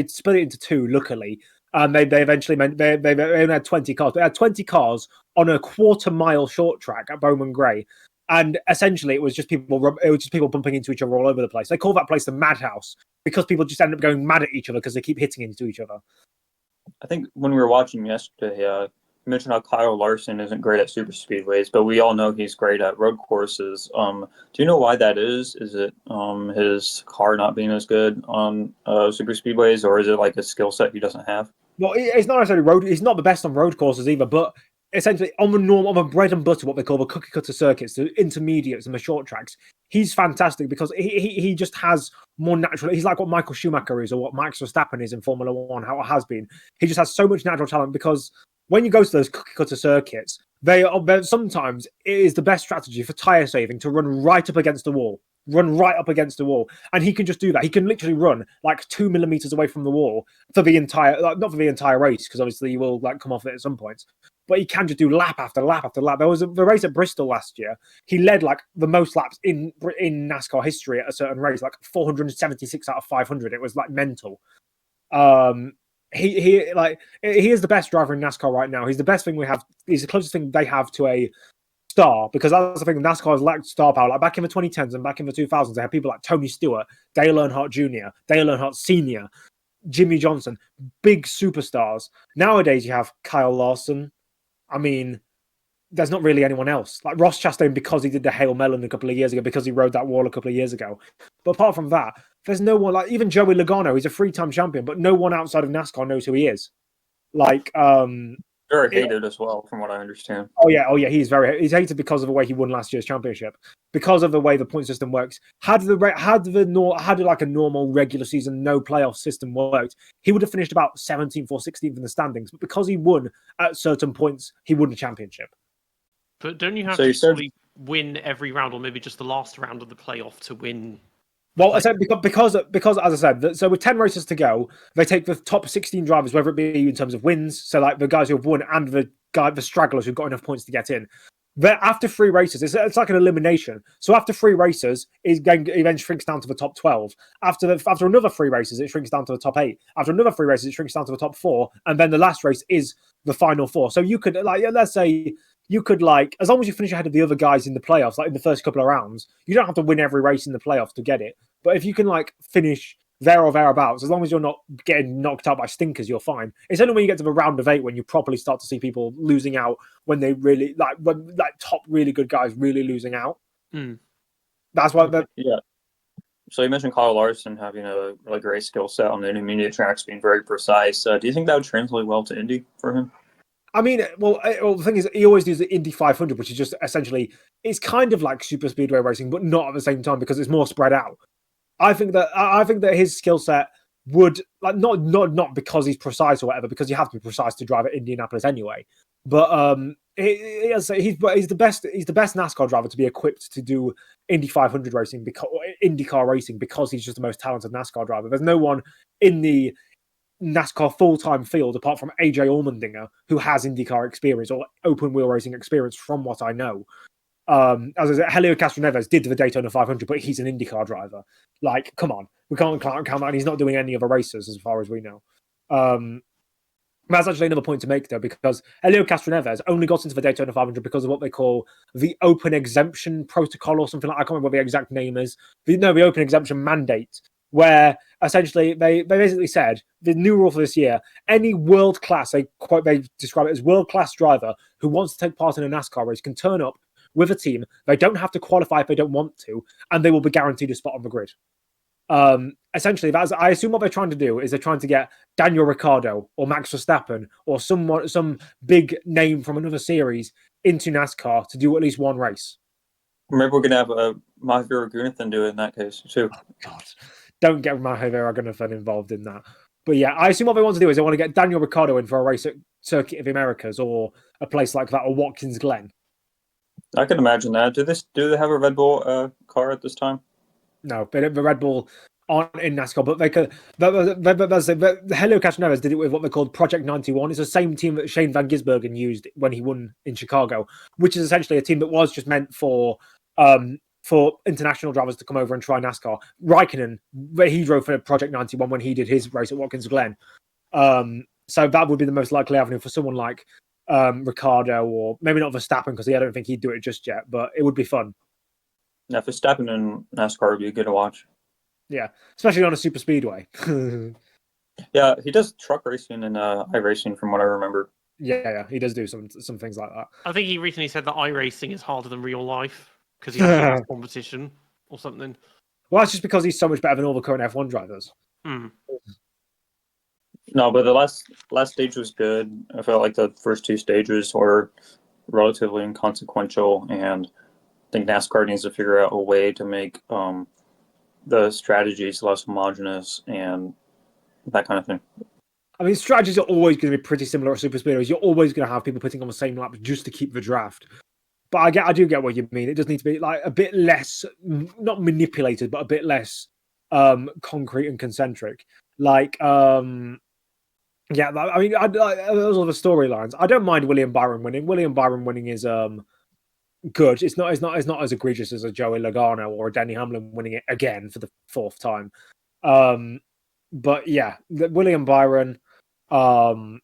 split it into 2, luckily, and they eventually they only had 20 cars. They had 20 cars on a quarter-mile short track at Bowman Gray, and essentially it was just people bumping into each other all over the place. They call that place the Madhouse because people just end up going mad at each other because they keep hitting into each other.
I think when we were watching yesterday, you mentioned how Kyle Larson isn't great at super speedways, but we all know he's great at road courses. Do you know why that is? Is it his car not being as good on super speedways, or is it like a skill set he doesn't have?
Well, it's not necessarily road. He's not the best on road courses either, but essentially on the bread and butter, what they call the cookie cutter circuits, the intermediates and the short tracks, he's fantastic because he just has more natural. He's like what Michael Schumacher is or what Max Verstappen is in Formula One, how it has been. He just has so much natural talent because when you go to those cookie cutter circuits, sometimes it is the best strategy for tire saving to run right up against the wall run right up against the wall, and he can just do that. He can literally run like 2 millimeters away from the wall for the entire, not for the entire race, because obviously he will like come off it at some points. But he can just do lap after lap after lap. There was the race at Bristol last year. He led like the most laps in NASCAR history at a certain race, like 476 out of 500. It was like mental. He is the best driver in NASCAR right now. He's the best thing we have. He's the closest thing they have to a star, because that's the thing. NASCAR has lacked star power. Like back in the 2010s and back in the 2000s, they had people like Tony Stewart, Dale Earnhardt Jr., Dale Earnhardt Sr., Jimmy Johnson, big superstars. Nowadays, you have Kyle Larson. I mean, there's not really anyone else. Like Ross Chastain, because he did the Hail Melon a couple of years ago, because he rode that wall a couple of years ago. But apart from that, there's no one, like even Joey Logano, he's a 3-time champion, but no one outside of NASCAR knows who he is. Like,
very hated as well, from what I understand.
Oh yeah, he's hated because of the way he won last year's championship, because of the way the point system works. Had like a normal regular season, no playoff system worked, he would have finished about 17th or 16th in the standings. But because he won at certain points, he won the championship.
But don't you have to actually win every round, or maybe just the last round of the playoff to win?
Well, I said because as I said, so with 10 races to go, they take the top 16 drivers, whether it be in terms of wins, so like the guys who have won and the stragglers who've got enough points to get in. But after 3 races, it's like an elimination. So after 3 races, it then shrinks down to the top 12. After another 3 races, it shrinks down to the top 8. After another 3 races, it shrinks down to the top 4, and then the last race is the final 4. So you could, like, let's say, you could, like, as long as you finish ahead of the other guys in the playoffs, like in the first couple of rounds, you don't have to win every race in the playoffs to get it. But if you can, like, finish there or thereabouts, as long as you're not getting knocked out by stinkers, you're fine. It's only when you get to the round of 8 when you properly start to see people losing out, when they really, when top really good guys really losing out. That's why.
Yeah. So you mentioned Kyle Larson having a really great skill set on the intermediate tracks, being very precise. Do you think that would translate well to Indy for him?
I mean, well, the thing is, he always does the Indy 500, which is just essentially, it's kind of like super speedway racing, but not at the same time, because it's more spread out. I think that his skill set would, like, not because he's precise or whatever, because you have to be precise to drive at Indianapolis anyway. But he's the best NASCAR driver to be equipped to do Indy 500 racing, because IndyCar racing, because he's just the most talented NASCAR driver. There's no one in the NASCAR full-time field apart from AJ Allmendinger who has IndyCar experience or open wheel racing experience, from what I know. As I said, Helio Castroneves did the Daytona 500, but he's an IndyCar driver. Like, come on, we can't count that, and he's not doing any other races as far as we know. That's actually another point to make, though, because Helio Castroneves only got into the Daytona 500 because of what they call the open exemption protocol or something like that. I can't remember what the exact name is. The open exemption mandate, where essentially they basically said the new rule for this year: any world-class, they describe it as world-class driver who wants to take part in a NASCAR race can turn up with a team. They don't have to qualify if they don't want to, and they will be guaranteed a spot on the grid. Essentially, I assume what they're trying to do is they're trying to get Daniel Ricciardo or Max Verstappen or some big name from another series into NASCAR to do at least one race.
Maybe we're gonna have Mahavir Raghunathan do it in that case too.
Oh, God, don't get Mahavir Raghunathan involved in that. But yeah, I assume what they want to do is they want to get Daniel Ricciardo in for a race at Circuit of the Americas or a place like that, or Watkins Glen.
I can imagine that. Do they have a Red Bull car at this time?
No, the Red Bull aren't in NASCAR, but they could. The Helio Castroneves did it with what they called Project 91. It's the same team that Shane Van Gisbergen used when he won in Chicago, which is essentially a team that was just meant for international drivers to come over and try NASCAR. Raikkonen, he drove for Project 91 when he did his race at Watkins Glen. So that would be the most likely avenue for someone like Ricciardo, or maybe not Verstappen, because I don't think he'd do it just yet, but it would be fun.
Yeah, Verstappen in NASCAR would be good to watch.
Yeah, especially on a super speedway.
Yeah, he does truck racing and iRacing from what I remember.
Yeah, he does do some things like that.
I think he recently said that iRacing is harder than real life because he has competition or something.
Well, that's just because he's so much better than all the current F1 drivers.
No, but the last stage was good. I felt like the first 2 stages were relatively inconsequential, and I think NASCAR needs to figure out a way to make the strategies less homogenous and that kind of thing.
I mean, strategies are always going to be pretty similar at super speedways. You're always going to have people putting on the same lap just to keep the draft. But I do get what you mean. It does need to be like a bit less, not manipulated, but a bit less concrete and concentric. Like, yeah, I mean, those are the storylines. I don't mind William Byron winning. William Byron winning is good. It's not as egregious as a Joey Logano or a Denny Hamlin winning it again for the 4th time. But yeah, William Byron, him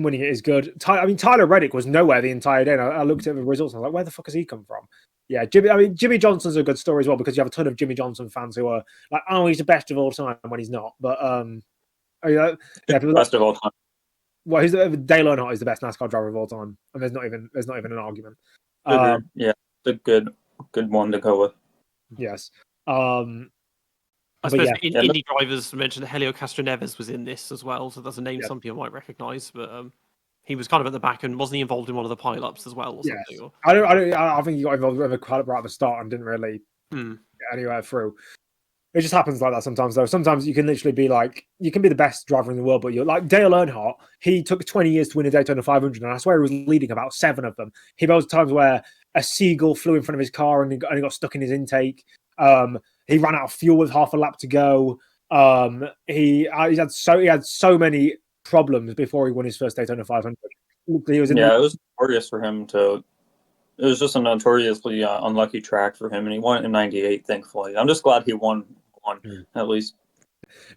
winning it is good. I mean, Tyler Reddick was nowhere the entire day. And I looked at the results and I was like, where the fuck has he come from? Yeah, Jimmy Johnson's a good story as well because you have a ton of Jimmy Johnson fans who are like, oh, he's the best of all time when he's not. But
best of all time.
Well, Dale Earnhardt is the best NASCAR driver of all time, and there's not even an argument.
Yeah, the good one to go with.
Yes.
I suppose Indy drivers mentioned Helio Castroneves was in this as well, so that's a name some people might recognise. But he was kind of at the back, and wasn't he involved in one of the pileups as well? Or something? Or...
I think he got involved with a pileup right at the start and didn't really get anywhere through. It just happens like that sometimes, though. Sometimes you can literally be like, you can be the best driver in the world, but you're like Dale Earnhardt. He took 20 years to win a Daytona 500, and I swear he was leading about 7 of them. There was times where a seagull flew in front of his car and he got stuck in his intake. He ran out of fuel with half a lap to go. He had so many problems before he won his first Daytona 500. It was
notorious for him to. It was just a notoriously unlucky track for him, and he won it in '98. Thankfully, I'm just glad he won one at least.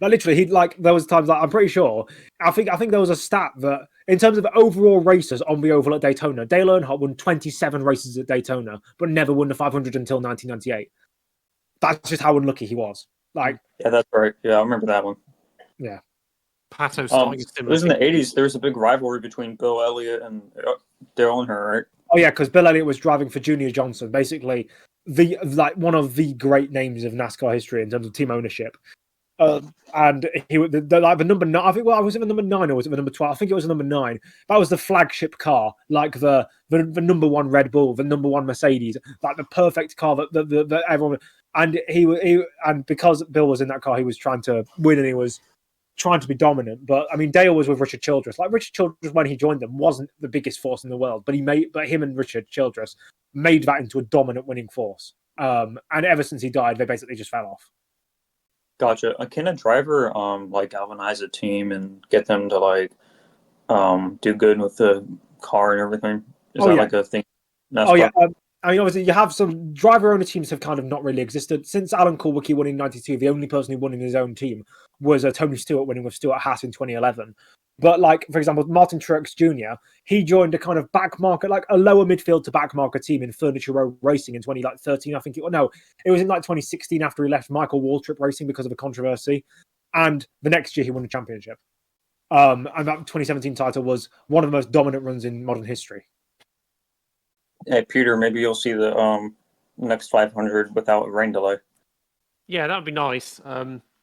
Like literally, there was times I'm pretty sure. I think there was a stat that in terms of overall races on the oval at Daytona, Dale Earnhardt won 27 races at Daytona, but never won the 500 until 1998. That's just how unlucky he was. Yeah,
that's right. Yeah, I remember that one.
Yeah.
Pato starting
it was in the '80s. There was a big rivalry between Bill Elliott and Dale Earnhardt, right?
Oh yeah, because Bill Elliott was driving for Junior Johnson, basically one of the great names of NASCAR history in terms of team ownership. And he was the number 9. I think. Well, was it the number 9 or was it the number 12? I think it was the number 9. That was the flagship car, like the number 1 Red Bull, the number 1 Mercedes, like the perfect car that everyone. And and because Bill was in that car, he was trying to win and he was trying to be dominant. But I mean, Dale was with Richard Childress. Like Richard Childress, when he joined them, wasn't the biggest force in the world, but him and Richard Childress made that into a dominant winning force. And ever since he died, they basically just fell off.
Gotcha. Can a driver galvanize a team and get them to do good with the car and everything? Is that a thing? NASCAR?
Oh yeah. I mean, obviously, you have some driver-owner teams have kind of not really existed since Alan Kulwicki won in '92. The only person who won in his own team was Tony Stewart winning with Stuart Haas in 2011. But for example, Martin Truex Jr., he joined a kind of back market, like a lower midfield to back market team in Furniture Row Racing in 2013. I think it was in 2016 after he left Michael Waltrip Racing because of a controversy. And the next year he won the championship. And that 2017 title was one of the most dominant runs in modern history.
Hey, Peter, maybe you'll see the next 500 without a rain delay.
Yeah, that would be nice.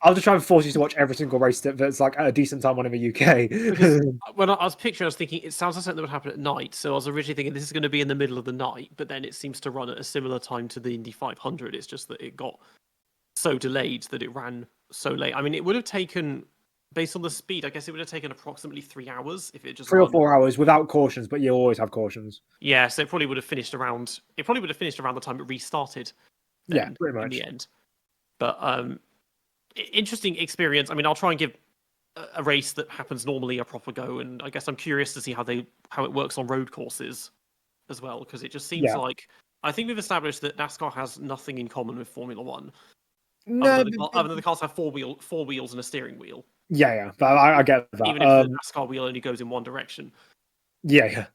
I'll just try and force you to watch every single race that's at a decent time on in the UK.
When I was picturing, I was thinking it sounds like something that would happen at night. So I was originally thinking this is going to be in the middle of the night, but then it seems to run at a similar time to the Indy 500. It's just that it got so delayed that it ran so late. I mean, it would have taken, based on the speed, I guess it would have taken approximately 3 hours if it just
3 or 4 hours without cautions, but you always have cautions.
Yeah, so it probably would have finished around. It probably would have finished around the time it restarted.
Yeah, pretty much
in the end. But interesting experience. I mean, I'll try and give a race that happens normally a proper go, and I guess I'm curious to see how it works on road courses as well, because it just seems like I think we've established that NASCAR has nothing in common with Formula One.
No,
other than the cars have four wheels and a steering wheel.
Yeah, but I get that.
Even if the NASCAR wheel only goes in one direction.
Yeah.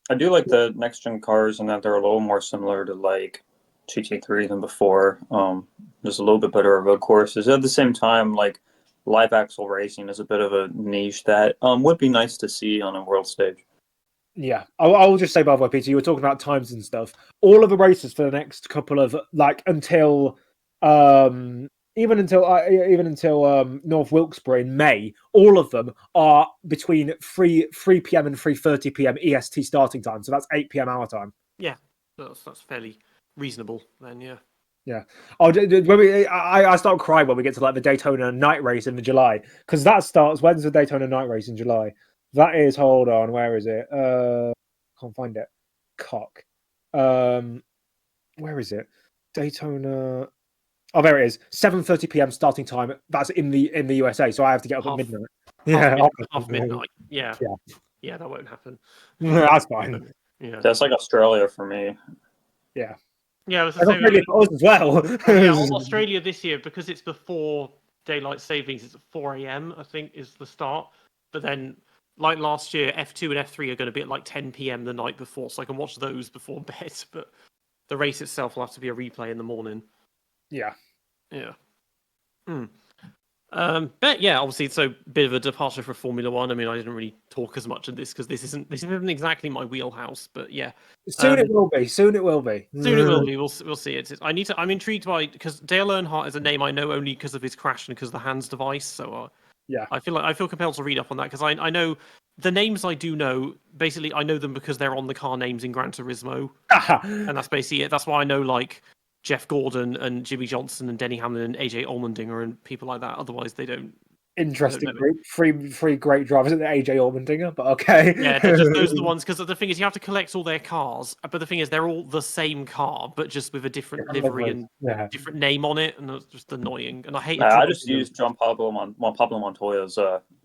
I do like the next gen cars and that they're a little more similar to GT3 than before. Just a little bit better road courses. At the same time, live axle racing is a bit of a niche that would be nice to see on a world stage.
Yeah, I will just say, by the way, Peter, you were talking about times and stuff. All of the races for the next couple of until even until North Wilkesboro in May, all of them are between 3 p.m. and 3:30 p.m. EST starting time. So that's 8 p.m. our time.
Yeah, that's fairly reasonable then. Yeah.
Yeah. Oh, I start crying when we get to the Daytona night race in July, because that starts. When's the Daytona night race in July? That is. Hold on. Where is it? Can't find it. cock. Where is it? Daytona. Oh, there it is. 7:30 p.m. starting time. That's in the USA, so I have to get up at midnight.
Half midnight. Yeah, that won't happen.
That's fine.
Yeah,
That's like Australia for me.
yeah. It was the
That's
same.
Australia for us as well.
Yeah, Australia this year, because it's before daylight savings, it's at 4 a.m. I think is the start. But then, like last year, F2 and F3 are going to be at like 10 p.m. the night before, so I can watch those before bed. But the race itself will have to be a replay in the morning.
Yeah.
But yeah, obviously it's a bit of a departure for Formula One. I mean, I didn't really talk as much of this because this isn't exactly my wheelhouse. But yeah,
Soon it will be. Soon it will be.
soon it will be. We'll see it. I'm intrigued by, because Dale Earnhardt is a name I know only because of his crash and because of the hands device. So
Yeah.
I feel compelled to read up on that because I know the names I do know. Basically, I know them because they're on the car names in Gran Turismo, and that's basically it. That's why I know like Jeff Gordon and Jimmy Johnson and Denny Hamlin and AJ Allmendinger and people like that. Otherwise, they don't.
Interesting group. Three great drivers at the AJ Allmendinger, but okay.
Yeah, those are the ones, because the thing is you have to collect all their cars, but the thing is they're all the same car, but just with a different livery and different name on it, and it's just annoying. And I hate.
I just used Pablo Montoya's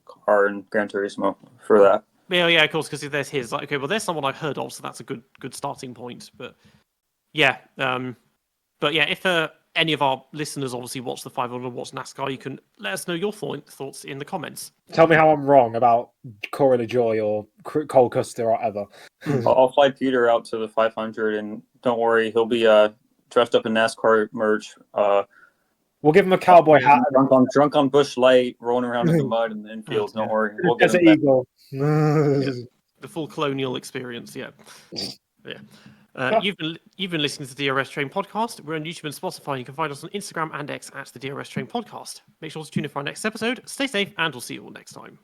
car in Gran Turismo for that.
Yeah, of course, because there's his. Like, okay, well, there's someone I've heard of, so that's a good starting point. But yeah, if any of our listeners obviously watch the 500 watch NASCAR, you can let us know your thoughts in the comments.
Tell me how I'm wrong about Corey LaJoy or Cole Custer or whatever.
I'll fly Peter out to the 500, and don't worry, he'll be dressed up in NASCAR merch.
We'll give him a cowboy hat.
Drunk on Busch Light, rolling around in the mud in the infield. Don't worry, we'll get him
Eagle.
The full colonial experience. Yeah. You've been listening to the DRS Train podcast. We're on YouTube and Spotify. You can find us on Instagram and X at the DRS Train podcast. Make sure to tune in for our next episode. Stay safe, and we'll see you all next time.